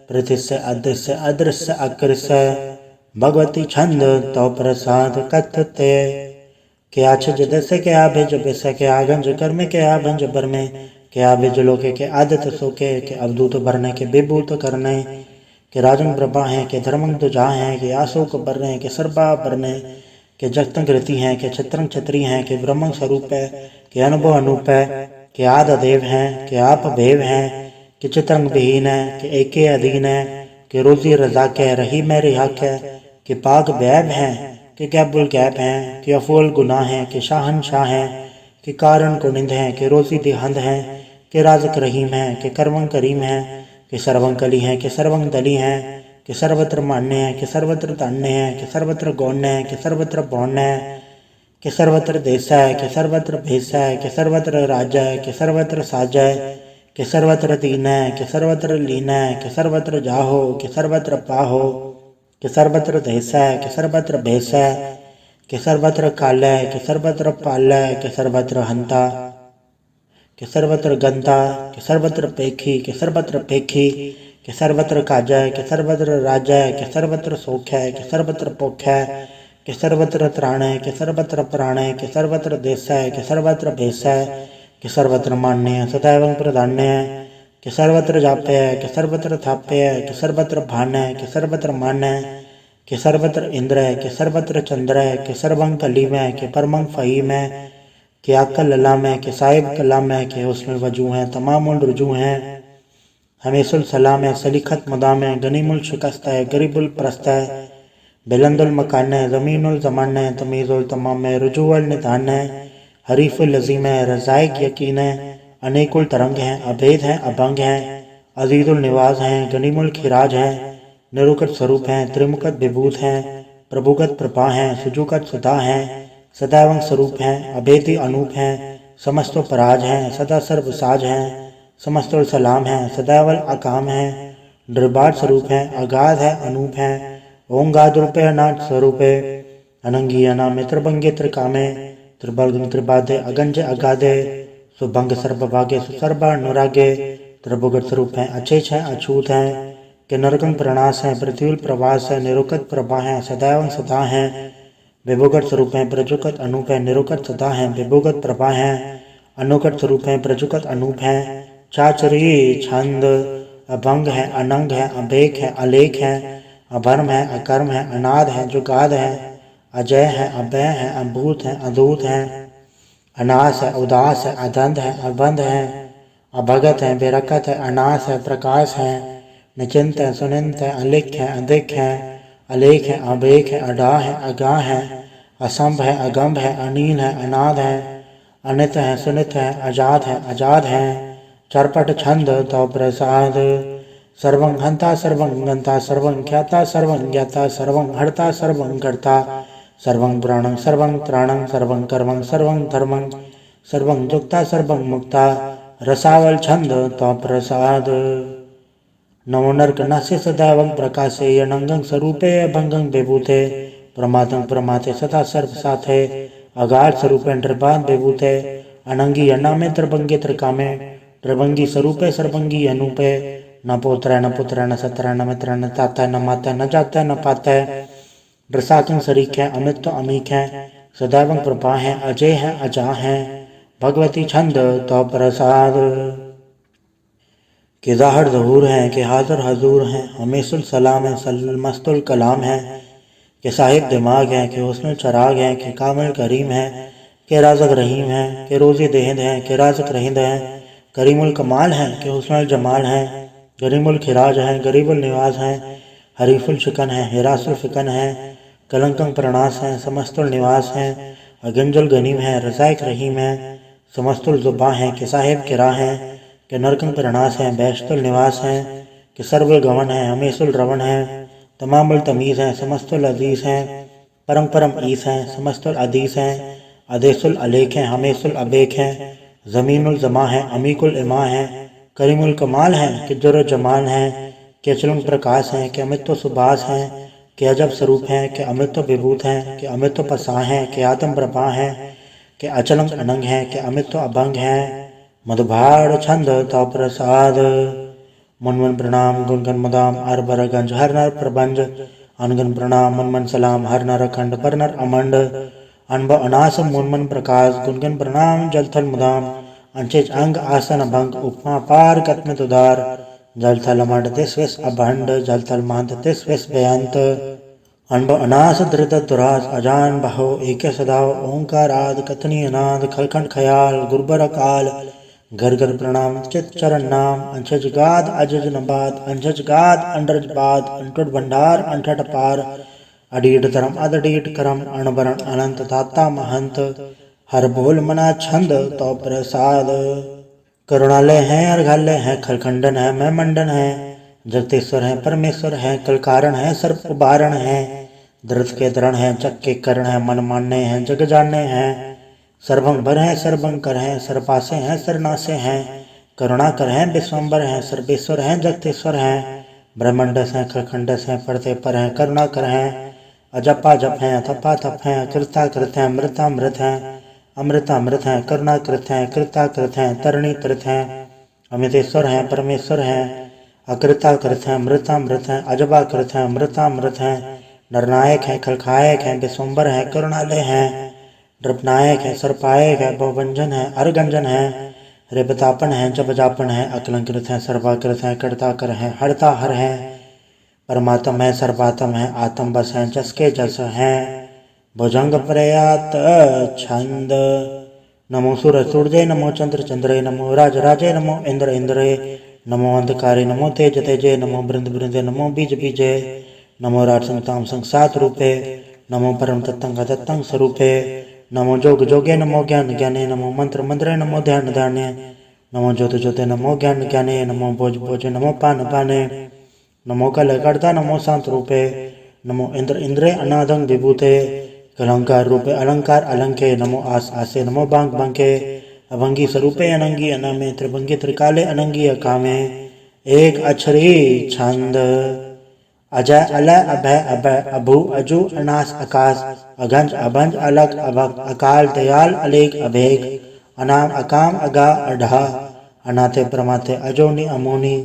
पृथ्य अदृश्य अदृश्य अकृष्य भगवती छंद तो प्रसाद कथते क्या छज दस्य क्या भेज बेस क्या गंज कर्म क्या भंज बर में क्या भेज लोके के आदत सोके के अवधूत भरने के विभूत करने के राजन प्रभा हैं के धर्मं तुझा हैं के आशोक बरने के सर्वा बरने के जगतंग रीति हैं के छत्रंग छत्री हैं के ब्रह्म स्वरूप है के अनुभव अनूप है के आद देव हैं के आप भेव हैं के चित्रंग विहीन है के एके अधीन है के रोजी रजा के रही में रिहा के पाक वैब हैं कि कैबुल कैब हैं कि अफूल गुनाह हैं कि शाहन शाह हैं कि कारण को निंद हैं कि रोजी दिहंद हैं के राजक रहीम है, के कर्मं करीम है, के सर्वं कली है, के सर्वं दली है, के सर्वत्र मान्य है, के सर्वत्र तान्य है, के सर्वत्र गौण्य है, के सर्वत्र पौण्य है, के सर्वत्र देश है, के सर्वत्र भेष है, के सर्वत्र राज्य है, के सर्वत्र साज है, के सर्वत्र दीन है, के सर्वत्र लीन है, के सर्वत्र जाहो, के सर्वत्र पाहो, के सर्वत्र देश है, के सर्वत्र भेष है, के सर्वत्र काल है, के सर्वत्र पाल है, के सर्वत्र हंता, के सर्वत्र गंता, के सर्वत्र पेखी, के सर्वत्र पेखी, के सर्वत्र काजय, के सर्वत्र राजय, के सर्वत्र सोख है, के सर्वत्र पोख है, के सर्वत्र त्राण है, के सर्वत्र प्राण है, के सर्वत्र देश है, के सर्वत्र भेष है, के सर्वत्र मान्य है, सदैव प्रधान्य है, के सर्वत्र जाप्य है, के सर्वत्र थाप्य है, के सर्वत्र भान है, के सर्वत्र मान है, के सर्वत्र इंद्र है, के सर्वत्र चंद्र है, के सर्वं कलीम है, के परमं फहीम है, के अक्ल ललाम है, के साहिब कलाम है, के हुस्न वजू है, तमामुल रुजू हैं, हमेशुल सलाम है, सलीखत मदाम है, गनीमुल शिकस्त है, गरीबुल प्रस्त है, बुलंदुल मकान है, ज़मीनुल ज़मान है, तमीज़ुल तमाम है, रुजूअल निदान है, हरीफुल लज़ीम है, रज़ाइक यकीन है, अनेकुल तरंग हैं, अभेद हैं, अभंग हैं, अजीज़ुल निवाज हैं, गनीमुल खिराज हैं, निरुकत स्वरूप हैं, त्रिमुखत विभूत हैं, प्रभुगत प्रभा हैं, सुजुगत सुधा हैं, सदैवं स्वरूप हैं, अभेदी अनूप हैं, समस्तो पराज हैं, सदा सर्व साज हैं, समस्तुल सलाम हैं, सदैवल अकाम हैं, निर्बाध स्वरूप हैं, अगाध है, अनूप हैं, ओंगाद रूपे अनाथ स्वरूपे, अनंगी अनामे त्रिभंगे त्रिकामे, त्रिबलगं त्रिबाधे अगंजे अगाधे, सुभंग सर्वभागे सुसर्बा अनुरागे, त्रिभुगत स्वरूप हैं, अचेच हैं, अछूत हैं, के नरकं प्रणास हैं, पृथ्वी प्रवास है, निरुकत प्रभा हैं, सदैवं सदा हैं, विभुगत स्वरूप हैं, प्रजुगत अनूप है, निरुकत सदा हैं, विभुगत प्रभा हैं, अनुकट स्वरूप हैं, प्रजुगत अनूप हैं, चाचरी छंद अभंग है, अनंग है, अभेक है, अलेख है, अभर्म है, अकर्म है, अनाद है, जुगाद है, अजय है, अभय है, अभूत है, अधूत है, अनास है, उदास है, अदंध है, अबंध है, अभगत है, बेरकत है, अनास है, प्रकाश है, निचिंत है, सुनिंत है, अलिख है, अधिक है, अलेख है, अभेक है, अडा है, अगा है, असंभ है, अगम्भ है, अनील है, अनाद है, अनित है, सुनित है, अजाद है, चरपट छंद तो प्रसाद, सर्वं हंता सर्वं गंता सर्वं ख्याता सर्वं ज्ञाता सर्वं हर्ता सर्वं कर्ता, सर्वं प्राणं सर्वं त्राणं सर्वं कर्मं सर्वं धर्मं सर्वं जुक्ता सर्वं मुक्ता, रसावल छंद तो प्रसाद। नमो नरकनास्य सदैवं प्रकाशे अनंगं स्वरूपे अभंगं विभूते, प्रमादं प्रमाते सदा सर्व साथे, अगाध स्वरूपे निर्बाध विभूते, अनंगी अनामे त्रिभंगे त्रिकामे, त्रिभंगी स्वरूपे सर्वंगी अनूपे, न पोत्र न पुत्र न सत्र न मित्र न ताता न माता न जाता न पाता है, रसाकं शरीक है, अमित तो अमीक है, सदैवं प्रभा है, अजय है, अजा है, भगवती छंद तो प्रसाद। के ज़ाहिर ज़हूर हैं, के हाज़िर हजूर हैं, हमेशुल सलाम है, सलमस्तुल कलाम है, के साहिब दिमाग हैं, के हुस्नुल चराग हैं, के कामिल करीम हैं, के राज़क रहीम हैं, के रोज़ी देहिंद हैं, के राज़क रहिंद हैं, करीमुल कमाल हैं, के हुस्नुल जमाल हैं, गरीमुल खिराज हैं, गरीबुल निवाज हैं, हरीफुल शिकन हैं, हिरासुल फिकन हैं, कलंकं प्रणास हैं, समस्तुल निवास हैं, अगंजुल गनीम हैं, रज़ाइक रहीम हैं, समस्तुल ज़ुबा हैं, के साहिब किरा हैं, के नरकं प्रणास हैं, बैशतुल निवास हैं, के सर्वुल गवन हैं, हमेशुल रवन हैं, तमामुल तमीज़ हैं, समस्तुल अजीज़ हैं, परम परम ईस हैं, समस्तुल अदीस हैं, अदेसुल अलेख हैं, हमेशुल अबेक हैं, ज़मीनुल ज़मा हैं, अमीकुल इमा हैं, करीमुल कमाल हैं, कि जुर जमाल हैं, के अचलंग प्रकाश हैं, के अमित्व सुभाष हैं, के अजब स्वरूप हैं, के अमित्व विभूत हैं, के अमित्व पसा हैं, के आत्म प्रभा हैं, के अचलंग अनंग हैं, के अमित्व अभंग हैं, मधुभाड़ छंद तो प्रसाद। मुनमन प्रणाम गुनगन मदाम हर बर गंज हर नर प्रबंज, अनगन प्रणाम मुनमन सलाम हर नर अखंड पर नर अमंड, अनब अनास मुनमन प्रकाश गुनगन प्रणाम जलथल मुदाम, अंचेज अंग आसन अभंग उपमा पार कत्मित उदार, जलथल अमंड तिस्विस अभंड जलथल महंत तिस्विस बेअंत, अनब अनास धृत दुरास अजान बहो एके सदाओ ओंकाराद कथनी अनाद खलखंड खयाल गुरबर अकाल, घर घर प्रणाम चित चरण नाम, अंशज गाद अजज नबाद अंशज गाद अंडरज बाद, अंटुट भंडार अंठट पार, अडीट धर्म अदडीट करम अणबरण अनंत दाता महंत, हर बोल मना छंद तो प्रसाद। करुणालय हैं, अर्घालय हैं, खलखंडन है, मैं मंडन है, जगतेश्वर है, परमेश्वर है, कलकारण है, सर्प उबारण है, दृत के दृढ़ है, जग के करण है, मन मानने हैं, जग जानने हैं, सर्वंभर हैं, सर्वंकर हैं, सर्वपासे हैं, सरनासे हैं, करुणाकर हैं, विश्वम्बर हैं, सर्वेश्वर हैं, जगतेश्वर हैं, ब्रह्मंडस हैं, खलखंडस हैं, पढ़ते पर हैं, करुणाकर हैं, अजपा जप हैं, अथपा थप हैं, कृताकृत हैं, मृतामृत हैं, अमृतामृत हैं, करुणाकृत हैं, कृताकृत हैं, तरणीकृत हैं, अमितेश्वर हैं, परमेश्वर हैं, अकृताकृत हैं, मृतामृत हैं, अजबाकृत हैं, मृतामृत हैं, नरनायक हैं, खलखायक हैं, विश्वम्बर हैं, करुणालय हैं, नृपनायक है, सर्पायक है, बहुवंजन है, अरगंजन है, रेपतापन है, जपजापन है, अकलंकृत है, सर्वाकृत है, कर्ताकर है, हरता हर है, परमात्म है, सर्वात्म है, आत्म बस है, जस के जस है, भुजंग प्रयात छंद। नमो सूरज सूर्य, नमो चंद्र चंद्रे, नमो राज राजे, नमो इंद्र इंद्रे, नमो अंधकारे, नमो तेज तेजे, नमो बृंद बृंदे, नमो बीज बीजे, नमो राजसंग तामसंग सात रूपे, नमो परम तत्तंग तत्तंग स्वरूपे, नमो जोग जोगे, नमो ज्ञान ज्ञाने, नमो मंत्र मंत्रे, नमो ध्यान ध्याने, नमो ज्योत ज्योते, नमो ज्ञान ज्ञाने, नमो भोज भोजे, नमो पान पाने, नमो कलकर्ता, नमो शांत रूपे, नमो इंद्र इंद्रे अनादंग विभूते, अलंकार रूपे अलंकार अलंके, नमो आस आसे, नमो बांग बांके, अभंगी स्वरूपे अनंगी अनामे, त्रिभंगी त्रिकाले अनंगी अकामे, एक अक्षरी छंद। अजय अलय अभय अभय, अभु अजु अनास आकाश, अघंज अभंज अलग अभक, अकाल दयाल अलेख अभेक, अनाम अकाम अगा अढ़ा, अनाथे प्रमाथे अजोनी अमोनी,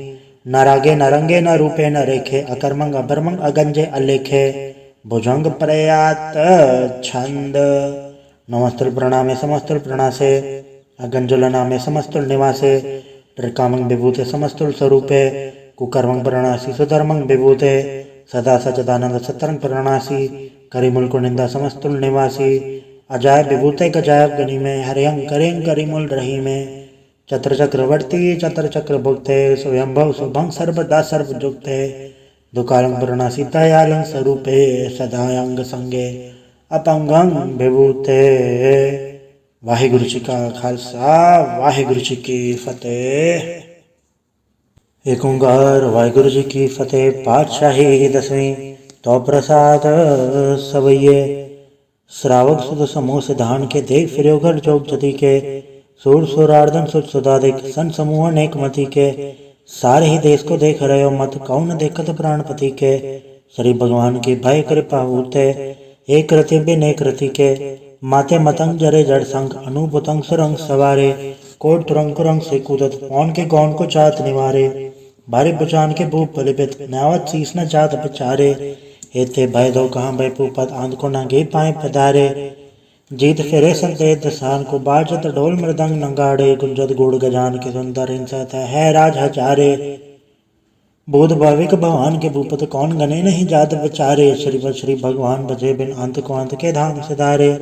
न रागे न रंगे न रूपे न रेखे, अकर्मंग अभर्मंग अगंजे अलेखे, भुजंग प्रयात छंद। नमस्तुल प्रणामे समस्तुल प्रणासे, अगंजुल नामे समस्तुल निवासे, त्रिकामंग विभूते समस्तुल स्वरूपे, कुकर्मंग प्रणासी सुधर्मंग विभूते, सदा सचदानंद सतरंग प्रणासी, करिमुल कुनिंदा समस्तुल निवासी, अजाय विभूते गजायब गनि में, हरियंग करेंग करिमुल रही में, चत्र चक्रवर्ती चत्र चक्र भुक्ते, स्वयंभव शुभंग सर्वदा सर्वजुक्ते, दुकालंग प्रणासी दयालंग स्वरूपे, सदायंग संगे अपंगंग विभूते। वाहिगुरु जी का खालसा, वाहिगुरु जी की फतेह। एक ओंकार वाहिगुरु जी की फतेह। पातशाही दसवीं तो प्रसाद सवैये, श्रावक सुध समूह सिधान के, देख फिरो घर जोग जति के, सूर सुरार्दन सुर सुदादिक, सन समूह अनेक मति के, सारे ही देश को देख रहे हो मत, कौन देखत प्राणपति के, श्री भगवान की भय कृपा होते, एक रति बिन एक रति के, माते मतंग जरे जड़ संग, अनुभुतंग सुरंग सवारे, कोट तुरंग कुरंग से कूदत, कौन के गौन को चात निवारे, भारी बुचान के भूप बलिपित, नावत शीस न जात बिचारे, हेते भय दो कहाँ भय पूपत, आंध को न गे पाए पधारे, जीत फिरे संते दसान को, बाजत ढोल मृदंग नंगाड़े, गुंजत गुड़ गजान के सुंदर हिंसत है राज हजारे, बोध भाविक भगवान के भूपत, कौन गने नहीं जात विचारे, श्री भगवान भजे बिन अंत को अंत के धाम सिधारे,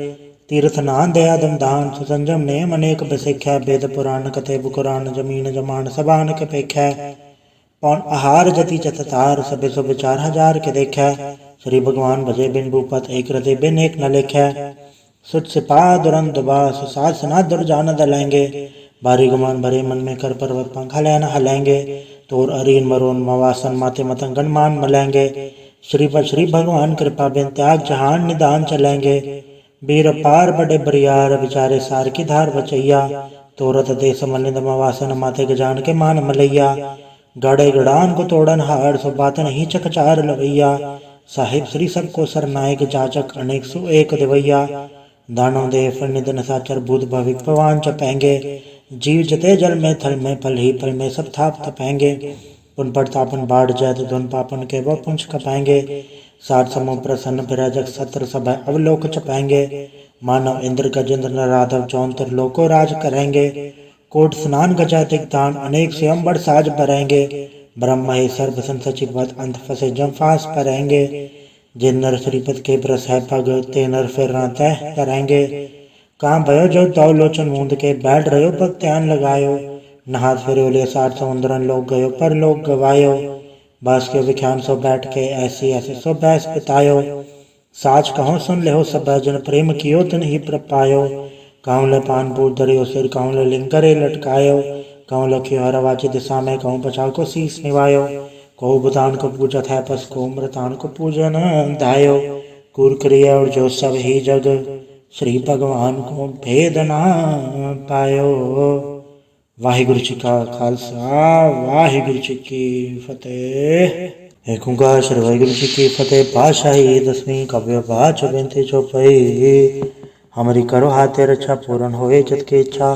तीर्थ नान दया दम दान, सुसंजम नेम अनेक बसिख्या, वेद पुराण कथे बुकुरान, जमीन जमान सबान के पेख्या, पौन आहार जति चततार, सबे सो विचार हजार के देखा, श्री भगवान भजे बिन भूपत, एक हृदय बिन एक न लिख्या, सुत सिपा दुरंत बास, सात सना दुर्जान दलेंगे, भारी गुमान भरे मन में कर पर्वत पंखा लेना हलेंगे, तोर अरीन मरोन मवासन माते मतंगन मान मलेंगे, श्री भगवान कृपा बिन त्याग जहान निदान चलेंगे, बीर पार बड़े बरियार, विचारे सार की धार बचैया, तोरत देश मलिंद मवासन माते गजान के मान मलैया, गड़े गड़ान को तोड़न हार, सो बात नहीं चकचार लवैया, साहिब श्री सबको सरनायक, जाचक अनेक सु एक दिवैया, दानों दे फनिदन साचर, भूत भविक पवान चपेंगे, जीव जते जल में थल में, फल ही फल में सब थाप तपेंगे, पुन पड़तापन बाढ़ जैत, धुन पापन के वो पुंछ कपाएंगे, साठ समूह प्रसन्न फिराजक, सत्र सब अवलोक चपाएंगे, मानव इंद्र गजेंद्र नराधव, चौंतर लोको राज करेंगे, कोट स्नान गजातिक दान, अनेक स्वयं बड़ साज भरेंगे, ब्रह्म ही सर्व सचिव अंत फसे जम फांस परेंगे, जिन नर श्रीपद के प्रस है पग, ते नर फिर न तय करेंगे, कहाँ भयो जो दौ लोचन मूंद के, बैठ रहो पग ध्यान लगायो, नहात फिरो ले साठ समुद्रन लोग गयो, पर लोग गवायो, बास के विख्यान सो बैठ के, ऐसी ऐसे सो बैस बितायो, साच कहो सुन ले हो सब जन, प्रेम कियो तिन ही प्रपायो, कहूँ ले पान बूट धरियो सिर, कहूँ ले लिंग करे लटकायो, कहूँ लखी हर वाची दिशा में, कहूँ बचाव को शीस निभायो, कहूँ भूतान को पूजत है पस, को मृतान को पूजन धायो। कुर क्रिया और जो सब ही जग, श्री भगवान को भेद ना पायो। वाहिगुरु जी का खालसा, वाहिगुरु जी की फतेह। एक ओंकार श्री वाहिगुरु जी की फतेह। पातशाही 10वीं काव्य पाठ 34 चौपाई। हमारी करो हाथे रक्षा, पूर्ण होए जत की इच्छा,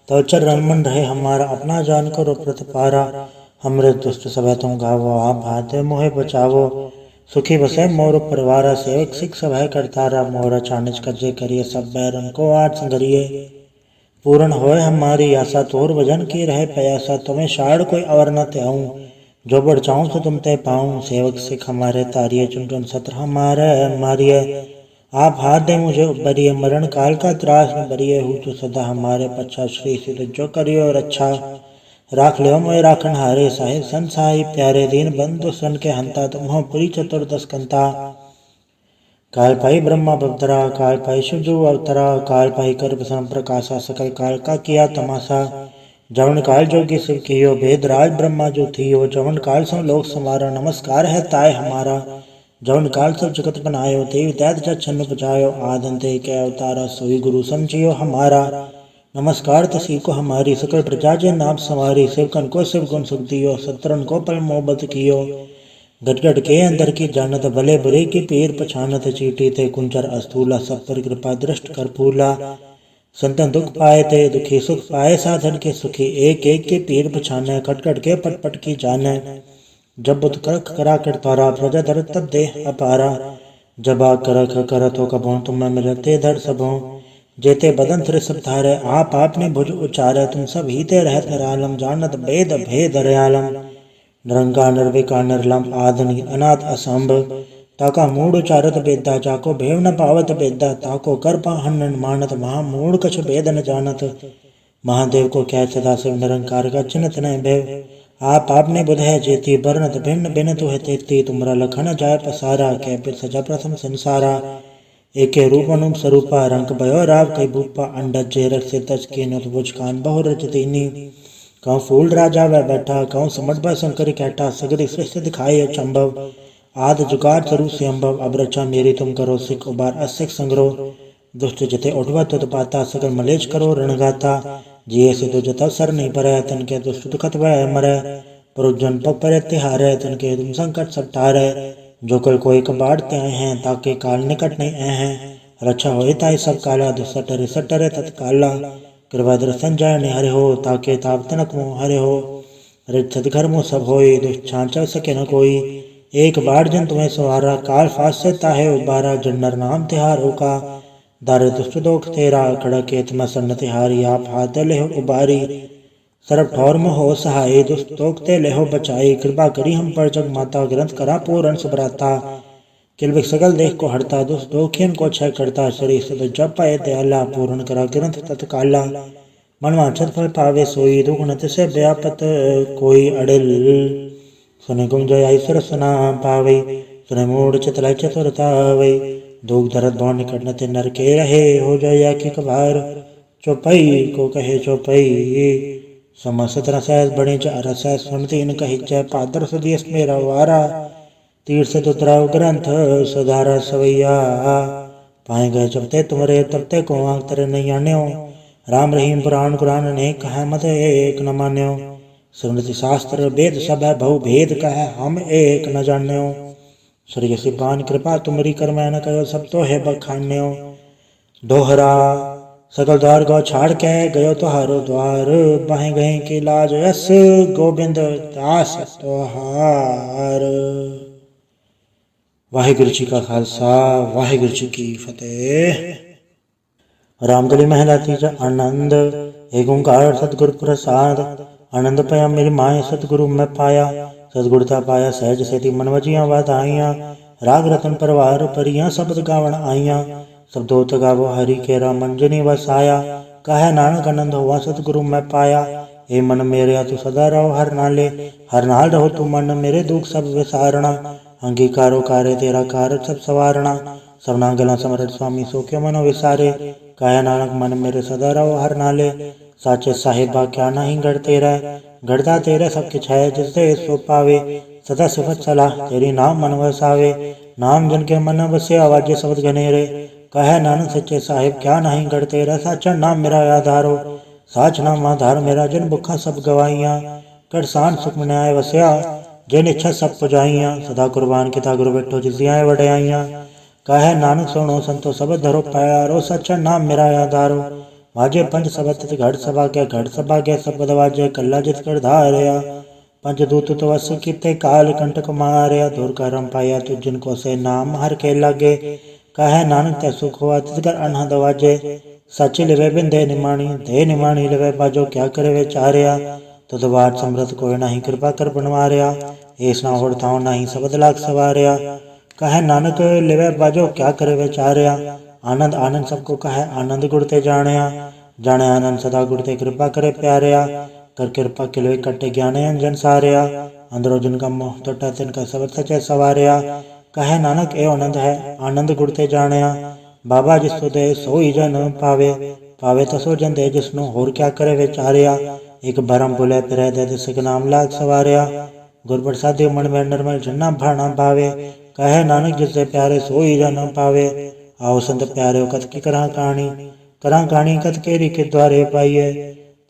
तो चरण मन रहे हमारा, अपना जान करो प्रतिपारा। हमरे दुष्ट सब तुम गावो, आप भाते मोहे बचावो। सुखी बसे मोर परिवारा, सेवक सिख सब है करतारा। मोरा चानिज कजे करिए, सब बैरन को आठ संगरिए। पूर्ण होए हमारी आशा, तोर भजन की रहे प्रयासा। तुम्हें शाड़ कोई अवर न त्याऊं, जो बढ़ चाहूं तो तुम ते पाऊं। सेवक सिख हमारे तारिये, चुन चुन सत्र हमारे मारिये। आप हाथ दे मुझे उबरिए, मरण काल का त्रास न बरिए। हूँ तो सदा हमारे पच्छा, श्री सिद्ध जो करियो रक्षा। राख लियो मोय राखन हारे, साहिब संसाई प्यारे। दीन बंधु सन के हंता, तुम हो पुरी चतुर्दश कंता। काल पाई ब्रह्मा बवतरा, काल पाई शिवजू अवतरा। काल पाई कर बसम प्रकाशा, सकल काल का किया तमाशा। जवन काल जोगी शिव कियो, भेद राज ब्रह्मा जो थियो। जवन काल सम लोक समारा, नमस्कार है ताय हमारा। जवन काल सब जगत बनायो, देव दैत जग छन्न बजायो। आदंते के अवतारा, सोई गुरु समझियो हमारा। नमस्कार तसी को हमारी, सकल प्रजा जे नाम संवारी। शिवकन को शिव गुण सुख दियो, सत्रन को पल मोहब्बत कियो। गट गट के अंदर की जानत, भले बुरे की पीर पछानत। चीटी ते कुंचर अस्थूला, सब पर कृपा दृष्ट कर फूला। संतन दुख पाए ते दुखी, सुख पाए साधन के सुखी। एक एक के पीर पछाने, खट खट के पट पट की जाने। जब बुत करख करा कर तारा, प्रजा धर तब देह अपारा। जब आ करख करत हो कभों, तुम में मिलते धर सबों। जेते बदन तिर सब धारे, आप आपने भुज उचारे। तुम सब ही ते रहत निरालम, जानत वेद भेद रयालम। निरंकार निर्विकार निर्लम, आदि अनाथ असंभ। ताका मूड उचारत बेदा, जाको भेव न पावत बेदा। ताको कर पाहन मानत, महामूढ़ कछ भेद न जानत। महादेव को क्या सदा शिव, निरंकार का चिन्हत न भेव। आप आपने बुध है जेती, बरनत भिन्न भिन्न तुह तेती। तुमरा लखन जाय पसारा, कै फिर सजा प्रथम संसारा। एके रूप अनुप स्वरूपा, रंग भयो राव कई भूपा। अंडज जे रख से तज के, नुत बुझ कान बहु रच दीनी। कहूँ फूल राजा वह बैठा, कहूँ समट भय शंकर कैटा। सगरी सृष्टि दिखाई अचंभव, आद जुगाड़ स्वरूप से अम्भव। अब रक्षा मेरी तुम करो, सिख उबार असिख संग्रह। दुष्ट जिते उठवा तुत पाता, सकल मलेच करो रणगाता। जिये से तो जता सर नहीं परै, तन के दुष्ट दुखत वह मरै। पुरुजन पग परे तिहारै, तन के तुम संकट सब टारै। जो कल कोई कबाड़ते आए हैं, ताके काल निकट नहीं आए हैं। रक्षा होए ताई सब काला, दुसटरे सटरे तत्काला। कृपा दर्शन जाय निहरे हो, ताके ताप तनक मोह हरे हो। रित घर मुँह सब होई, दुष्ट छांचल सके न कोई। एक बार जन तुम्हें सवारा, काल फास से ताहे उबारा। जन्नर नाम तिहारो का, दारे दुष्ट दोख तेरा। खड़क एतम सन्न तिहारी, आप हाथ लेहो उबारी। सरब ठौर में हो सहाय, दुष्ट तोकते लेहो बचाई। कृपा करी हम पर जग माता, ग्रंथ करा पूर्ण सुभ्राता। किलबिक सकल देख को हरता, दुष्ट दोखियन को क्षय करता। श्री सद जप पाए दयाला, पूर्ण करा ग्रंथ तत्काला। मन वांछत फल पावे सोई, दुख न तिसे व्यापत कोई। अड़िल सुने गुम जय ईश्वर सुना पावे, सुने मूढ़ चित लय चतुरता वै। दुख दरद भव निकट न ते नर के रहे, हो जाय की कभार। चौपाई को कहे चौपाई, समस्त रसैस बड़े च रसैस। सुनती इन कही जय, पादर सुदियस मेरा वारा। तीर्थ तुतराव ग्रंथ सुधारा सवैया। पाए गए जबते तुमरे, तबते को आंख तेरे नहीं आन्यो। राम रहीम पुराण कुरान ने कहा, मत एक न मान्यो। स्मृति शास्त्र वेद सब है, बहु भेद कह हम एक न जान्यो। श्री सिपान कृपा तुमरी, कर मैं न कहो सब तो है बखान्यो। दोहरा सकल द्वार गौ छाड़ के, गयो तुहारो द्वार। बाहें गए की लाज यस, गोविंद दास तोहार। वाहिगुरु जी का खालसा, वाहिगुरु जी की फतेह। रामदली महला तीजा। आनंद एक ओंकार सतगुरु प्रसाद। आनंद पया मेरी माए, सतगुरु मैं पाया। सतगुरता पाया सहज सेती, मन वजिया वाधाइया। राग रतन परवार परिया, शब्द गावण आइया। शब्दोत गावो हरि केरा, मंजनी वसाया। कहे नानक आनंद हुआ, सतगुरु मैं पाया। हे मन मेरे तू सदा रहो हर नाले, हर नाल रहो तू मन मेरे, दुख सब विसारणा। अंगीकारो कार्य तेरा, कार सब सवारणा। सबना गला समरथ स्वामी, सो क्यों मनो विसारे। काया नानक मन मेरे सदा रहो हर नाले। साचे साहिबा क्या नहीं गढ़ तेरा, गढ़दा तेरा सब किछ है जिससे सो पावे। सदा सिफत सलाह तेरी नाम मन वसावे, नाम जन के मन बसे आवाजे शब्द घनेरे। कहे नानक सच्चे साहिब क्या नहीं गढ़ तेरा, साचा नाम मेरा आधारो, साच नाम आधार मेरा जिन भुखा सब गवाइया। करसान सुख न्याय वसया जिन इच्छा सब पुजाइया, सदा कुर्बान किता गुरु बैठो जिसियाए वड्याइया। कहे नानक सुनो संतो सब धरो प्यारो, सच्चा नाम मेरा आधारो। वाजे पंच सबत घड़ सभा के, घड़ सभा के सबद वाजे, कल्ला जित कर धारया। पंच दूत तो वस किते काल कंटक मारया, दूर करम पाया तु जिनको से नाम हर के लागे। कहे नानक ते सुख हुआ तिसकर अनहद वाजे, सच लिवे बिन दे निमाणी, दे निमाणी लिवे बाजो क्या करे वे चारया। तुद बाट समृत कोई नहीं कृपा कर बनवारया, ऐस ना होड़ थाओ नहीं सबद लाख सवारया। कहे नानक लिवे बाजो क्या करे वे चारया, आनंद आनंद सबको कहे आनंद गुड़ते जाणया। जाने आनंद सदा गुड़ते कृपा करे प्यारया, कर कृपा किलोई कट्टे ज्ञान अंजन सारया। अंदरो जिनका मोह टोटा तिनका सबद सचे सवारया। कहे नानक ए आनंद है आनंद गुड़ते जाणया, बाबा जिसो दे सोई जन पावे, पावे तो सो जन दे जिसनो होर क्या करे वे चारया। एक भरम भुले फिरे दे दिसक नाम लाग सवारया, गुर प्रसादि मन में निर्मल जन्ना भाना भावे। कहे नानक जिससे प्यारे सोई जन पावे, आओ संत प्यारे कथ की करा कहानी कथ केरी के द्वारे पाइये।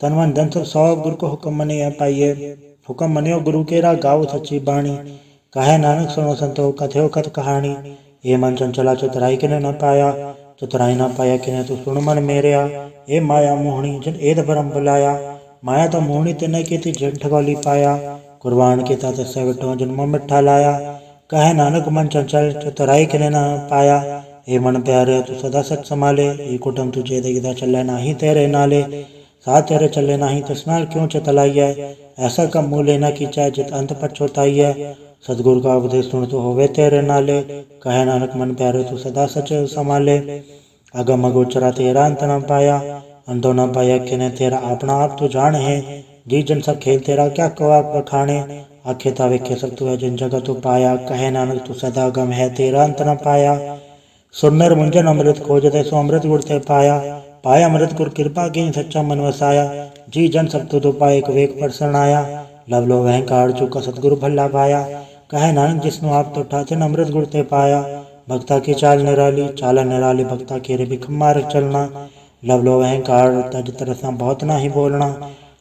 तनवन धन सब सौ गुरु को हुक्म मनिया पाइये, हुक्म मनियो गुरु केरा गाओ सच्ची बाणी। कहे नानक सुनो संतो कथयो कथ कहानी, ये मन चंचला चतुराई किने न पाया, चतुराई न पाया किने तू सुन मन मेरया। ए माया मोहनी जिन एद भरम बुलाया, माया तो मोहनी तिने की थी जिन ठगोली पाया। कुर्बान किता तिससे विठो जन्म मिठा लाया, कहे नानक मन चंचल चतुराई किने न पाया। ए मन प्यारे तू सदा सच संभाले, ये कुटुम तुझे देखदा चले नाही तेरे नाले। साथ तेरे चले नाही तिसनाल क्यों चतलाइय, ऐसा कम मुँह लेना कीचा जित अंत पछोताइय। सतगुरु का उपदेश सुन तो होवे तेरे नाले, कहे नानक मन प्यारे तू सदा सच संभाले। अगम अगोचरा तेरा अंत न पाया, अंतो न पाया किने तेरा अपना आप तू जान है। जी जन सब खेल तेरा क्या कवा बखाने, आखे तावे सब तू है जिन जगह तू पाया। कहे नानक तू सदा गम है तेरा अंत न पाया, सुनर मुंजन अमृत खोजते सो अमृत गुड़ते पाया। पाया अमृत गुर कृपा की सच्चा मन वसाया, जी जन सब तू पाए एक वेक पर शरणाया। लव लो अहंकार चुका सतगुरु भला पाया, कहे नानक जिसनु आप तो ठाचन अमृत गुड़ते पाया। भक्ता की चाल निराली चाल निराली, भक्ता के रे भिखम मार्ग चलना। लव लो अहंकार तज तरसा बहुत ना ही बोलना,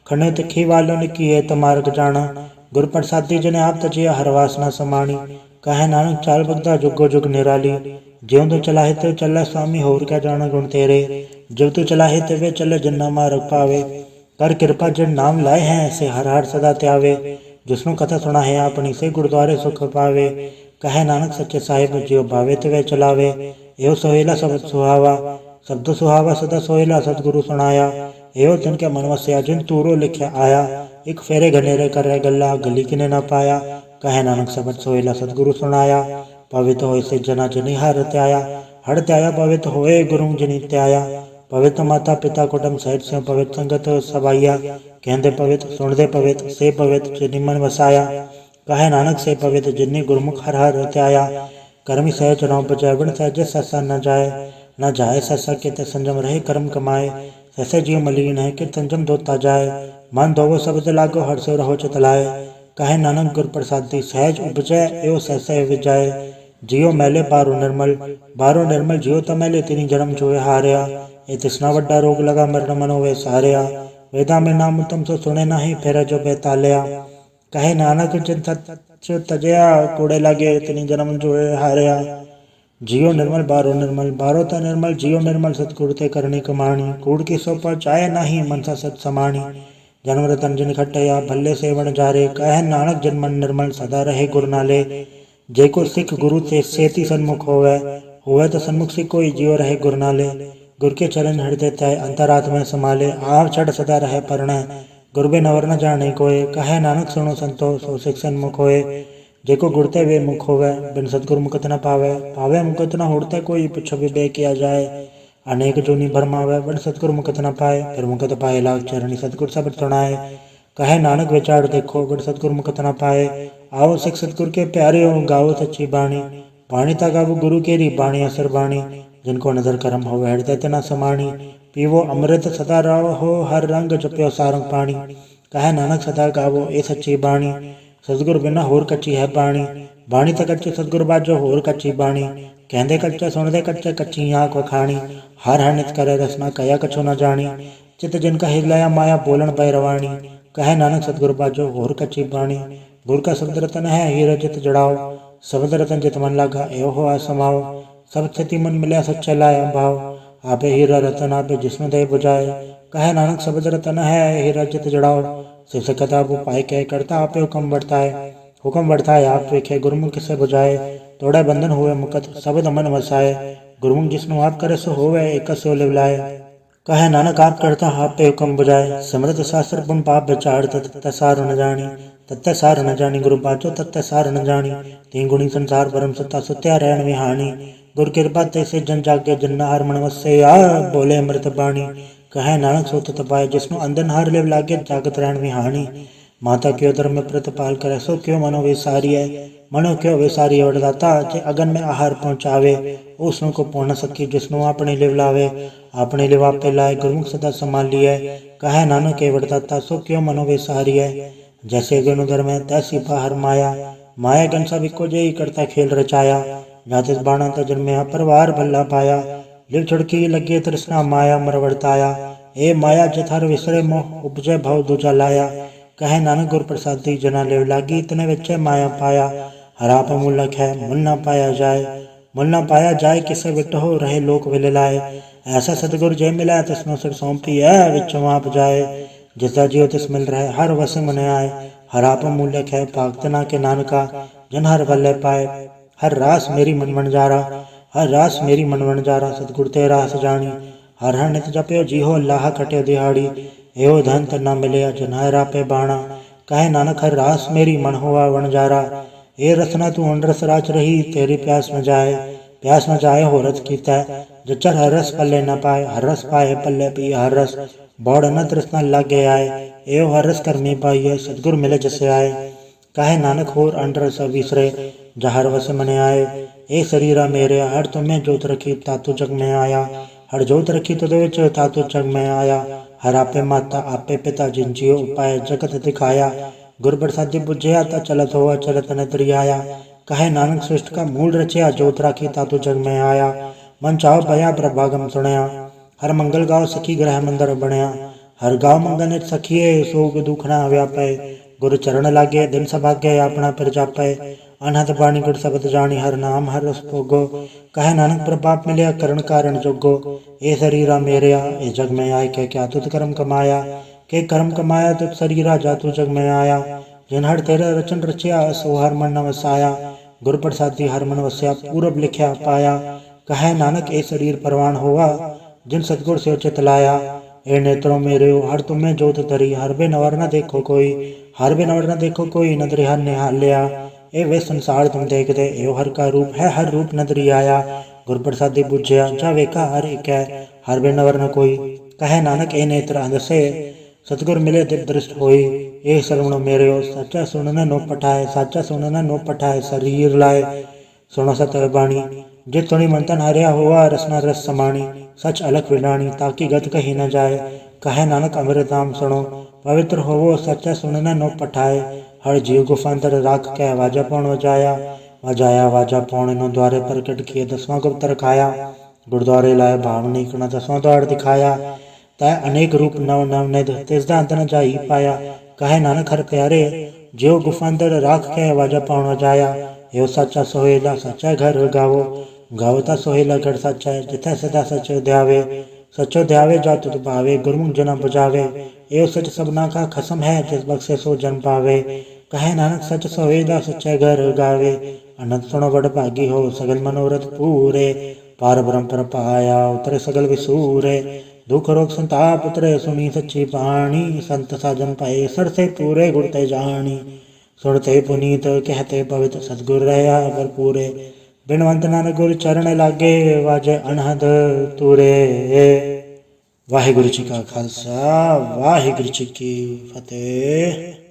खने तिखी वालों ने किए तो मार्ग जाना। गुर प्रसादी जने आप तजिया हर वासना समाणी, कहे नानक चाल भगता जुगो जुग निराली। ज्यों तो चलाहे तो चले स्वामी होर क्या जाना गुण तेरे, जब तू चलाहे ते वे चले जिन्ना मार्ग पावे। कर कृपा जिन नाम लाए हैं ऐसे हर हर सदा त्यावे, जिसनु कथा सुना है अपनी से गुरुद्वारे सुख पावे। कहे नानक सच्चे साहिब जियो भावे ते वे चलावे, एव सोहेला शब्द सुहावा शब्द सुहावा सदा सोहेला सतगुरु सुनाया। एव जिन के मन वस्या जिन तूरो लिखे आया, एक फेरे घनेरे करे गल्ला गली किने न पाया। कहे नानक शब्द सोहेला सतगुरु सुनाया, पवित्र होए से जना जनि हर त्याया। हर त्याया पवित्र होए गुरु जनि त्याया, पवित्र माता पिता कुटुंब सहित से पवित्र संगत सबाइया। कहते पवित्र सुनते पवित्र से पवित्र जिनि मन वसाया, कहे नानक से पवित्र जिनि गुरमुख हर हर त्याया। कर्मी सहज नौ बजाय बिन सहज ससा न जाए, न जाए ससा के ते संजम रहे कर्म कमाए। ऐसे जीव मलिन है कि संजम धोता जाए, मन धोवो शब्द लागो हर से रहो चितलाए। कहे नानक गुर प्रसादी सहज उपजय एवं सहसे विजय। जियो मैले बारो निर्मल जियो तो मैले तिनी जन्म जोए हारया। ये तिसना वड्डा रोग लगा मरण मनो वे सारया, वेदा में नाम तुम सो सुने नहीं फेर जो बेतालया। कहे नानक जिन सच तजया कूड़े लागे तिनी जन्म जोए हारया। जियो निर्मल बारो ता निर्मल जियो निर्मल सतगुरु ते करनी कमाणी। कूड़ की सो पहुँचाए नहीं मनसा सत समाणी, जन्म रतन जिन खटया भल्ले सेवन जारे। कहे नानक जन मन निर्मल सदा रहे गुरु नाले, जेको सिख गुरु से सेती सन्मुख होवे तो सन्मुख से कोई जियो रहे गुरु नाले। गुर के चरण हृदय तय अंतरात्मा संभाले, आप छड़ सदा रहे परण गुरु बे नवर न जाने कोय। कहे नानक सुनो संतो सो सिख सन्मुख होए, जेको गुरते वे मुख होवे बिन सतगुरु मुकत न पावे। पावे मुकत न होड़ते कोई पिछो विवेक किया जाए, अनेक जोनी भरमावे बिन सतगुरु मुकत न पाए। फिर मुकत पाए लाग चरणी सतगुरु शब्द सुनाए, कहे नानक विचार देखो बिन सतगुरु मुकत न पाए। आओ सिख सतगुरु के प्यारे हो गाओ सच्ची बाणी, बाणी ता गावो गुरु केरी बाणी असर बाणी। जिनको नजर करम हो हृदय तना समाणी, पीवो अमृत सदा रहो हर रंग जप्यो सारंग पानी। कहे नानक सदा गावो ए सच्ची बाणी, सतगुर बिना होर कच्ची है बाणी। बाणी तो कच्ची सतगुर बाजो होर कच्ची बाणी, कहते कच्चे सुनते कच्चे कच्ची आँख वखाणी। हर हर नित करे रसना कया कछो न जानी, चित जिनका हिलाया माया बोलन बैरवाणी। कहे नानक सतगुर बाजो होर कच्ची बाणी, गुर का शब्द रतन है हीरा जित जड़ाओ। शब्द रतन जित मन लागा एहो हो समाओ, सब स्थिति मन मिलया सच्चा लाया भाव। आपे हीरा रतन आपे जिसमें दे बुझाए, कहे नानक शब्द रतन है हीरा जित जड़ाओ। शिव सकत आप उपाय कह करता आपे हुक्म बढ़ता है, हुक्म बढ़ता है आप वेखे गुरमुख किसे बुझाए। तोड़े बंधन हुए मुकत शब्द मन वसाए, गुरमुख जिसनु आप करे सो होवे एक सो लिवलाए। कहे नानक आप करता आप पे हुक्म बुझाए, समृत शास्त्र पुन पाप विचार तत्त सार न जानी। तत्त सार न जानी गुरु बाचो तत्त सार न जानी, तीन गुणी संसार परम सत्ता सुत्या रहन विहानी। गुर कृपा तैसे जन जागे जन्ना हर मन वसे आ, बोले अमृत बाणी। कहे नानक सो तत पाए जिसनु अंदन हार लिव लागे जागत रहन विहानी। माता क्यों धर्म प्रतिपाल करे सो क्यों मनो विसारी है, मनो क्यों विसारी वरदाता जे अगन में आहार पहुँचावे। उसनु को पौन सकी जिसनु अपने लिव लावे, अपने लिव आपे लाए गुरमुख सदा संभाल लिये। कहे नानक के वरदाता सो क्यों मनो विसारी है, जैसे गनु धर्म है तैसी बाहर माया। माया गन सब इको जेई करता खेल रचाया, जातिस बाणा त जन्मया परवार भला पाया। लिव छुड़की लगे तृष्णा माया मरवर्ताया, ए माया जथार विसरे मोह उपजे भव दूजा लाया। कहे नानक गुर प्रसादी जना लिव लागी इतने विचे माया पाया। हराप मूलक है मुल न पाया जाए, मुल न पाया जाए किसे विट हो रहे लोक विल लाए। ऐसा सतगुर जय मिला तिसनो सिर सौंपी है विचों आप जाए। जिसका जियो तिस मिल रहे हर वस मन आए, हराप मूलक है पागतना के नानका जन हर वल्ले पाए। हर रास मेरी मन वनजारा, हर रास मेरी मन वनजारा सतगुर ते रास जानी। हर हर नित जप्यो जी हो लाह खट्यो दिहाड़ी, एहो धन त न मिलया जन हर आपे बाणा। कहे नानक हर रास मेरी मन हुआ वनजारा, ए रसना तू अन रस राच रही तेरी प्यास न जाए। प्यास न जाए हो रथ कीता जचर हर रस पल्ले न पाए, हर रस पाए पल्ले पी हर रस बौड़ न तृष्णा लागे आए। एहो हर रस करनी पाइए सतगुर मिले जसे आए। कहे नानक होर अन रस विसरे जहर वस मने आए। ए शरीरा मेरे हर तुम्हें जोत रखी तातु जग में आया, हर जोत रखी तुद विच तातु जग में आया। हर आपे माता आपे पिता जिन जियो उपाय जगत दिखाया, गुर प्रसादी बुझया ता चलत हुआ चलत न आया। कहे नानक सृष्ट का मूल रचया जोत राखी तातु जग में आया। मन चाहो भया प्रभागम सुनया, हर मंगल गाँव सखी ग्रह मंदिर बनया। हर गाँव मंगल नित सखिए सोग दुखना व्यापय, गुर चरण लागे दिन सभागे अपना फिर जापय। अनहद बाणी गुर शब्द जानी हर नाम हर रस भोगो, कहे नानक प्रभाप मिलया करण कारण जोगो। ए शरीरा मेरया ए जग में आए के क्या तुत कर्म कमाया, के कर्म कमाया तुत शरीरा जातु जग में आया। जिन हर तेरा रचन रचया सो हर मन न वसाया, गुर प्रसादी हर मन वस्या पूरब लिखया पाया। कहे नानक ए शरीर परवान हुआ जिन सतगुर से चित लाया। ए नेत्रों मेरे हर तुम्हें जोत धरी, हर बे नवर न देखो कोई, हर बे नवर न देखो कोई नदरि हर निहाल लिया। ए वे संसार तुम देख दे एहो हर का रूप है हर रूप नदरी आया। गुर प्रसादी बुझया जा वेखा हर एक है, हर बे नवर न कोई। कहे नानक ए नेत्र अंधसे सतगुर मिले दिव दृष्ट होई। ए श्रवण मेरे सच्चा सुनन नो पठाए, सच्चा सुनन नो पठाए शरीर लाए। सुनो सत बाणी जे तुणी मंतन हरिया हुआ रसना रस समाणी। सच अलख विडाणी ताकि गत कही न जाए, कहे नानक अमृत धाम सुनो पवित्र होवो सच्चा सुनन नो पठाए। हर जीव गुफांतर राख के वाजा पौण वजाया, वजाया वाजा पौण नो द्वारे प्रकट किए दसवां गुप्त रखाया। गुरुद्वारे लाए भाव नीकना दसवां द्वार दिखाया, तय अनेक रूप नव नव निध तिस दांत न जाई पाया। कहे नानक हर प्यारे ज्यो गुफांतर राख के वाजा पौण वजाया। यो सच्चा सोहेला सच्चा घर गावो, गावता सोहेला घर सच्चा जिथे सदा सच ध्यावे। सचो ध्यावे जा तुत भावे गुरमुख जना बुझावे। एव सच सबना का खसम है जिस बख्शे सो जन पावे। कहे नानक सच सोहेला सच्चा घर गावे, अनंत सुनो बड़ भागी हो सगल मनोरथ पूरे। पार ब्रह्म पर पाया उतरे सगल विसूरे, दुख रोग संताप उतरे सुनी सच्ची बाणी। संत साजन पाए सरसे पूरे गुर ते जानी, सुनते पुनीत कहते पवित्र सतगुर रहा भरपूरे। बिनवंत नानक गुर चरण लागे वाजे अनहद तूरे। वाहिगुरु जी का खालसा वाहिगुरु जी की फतेह।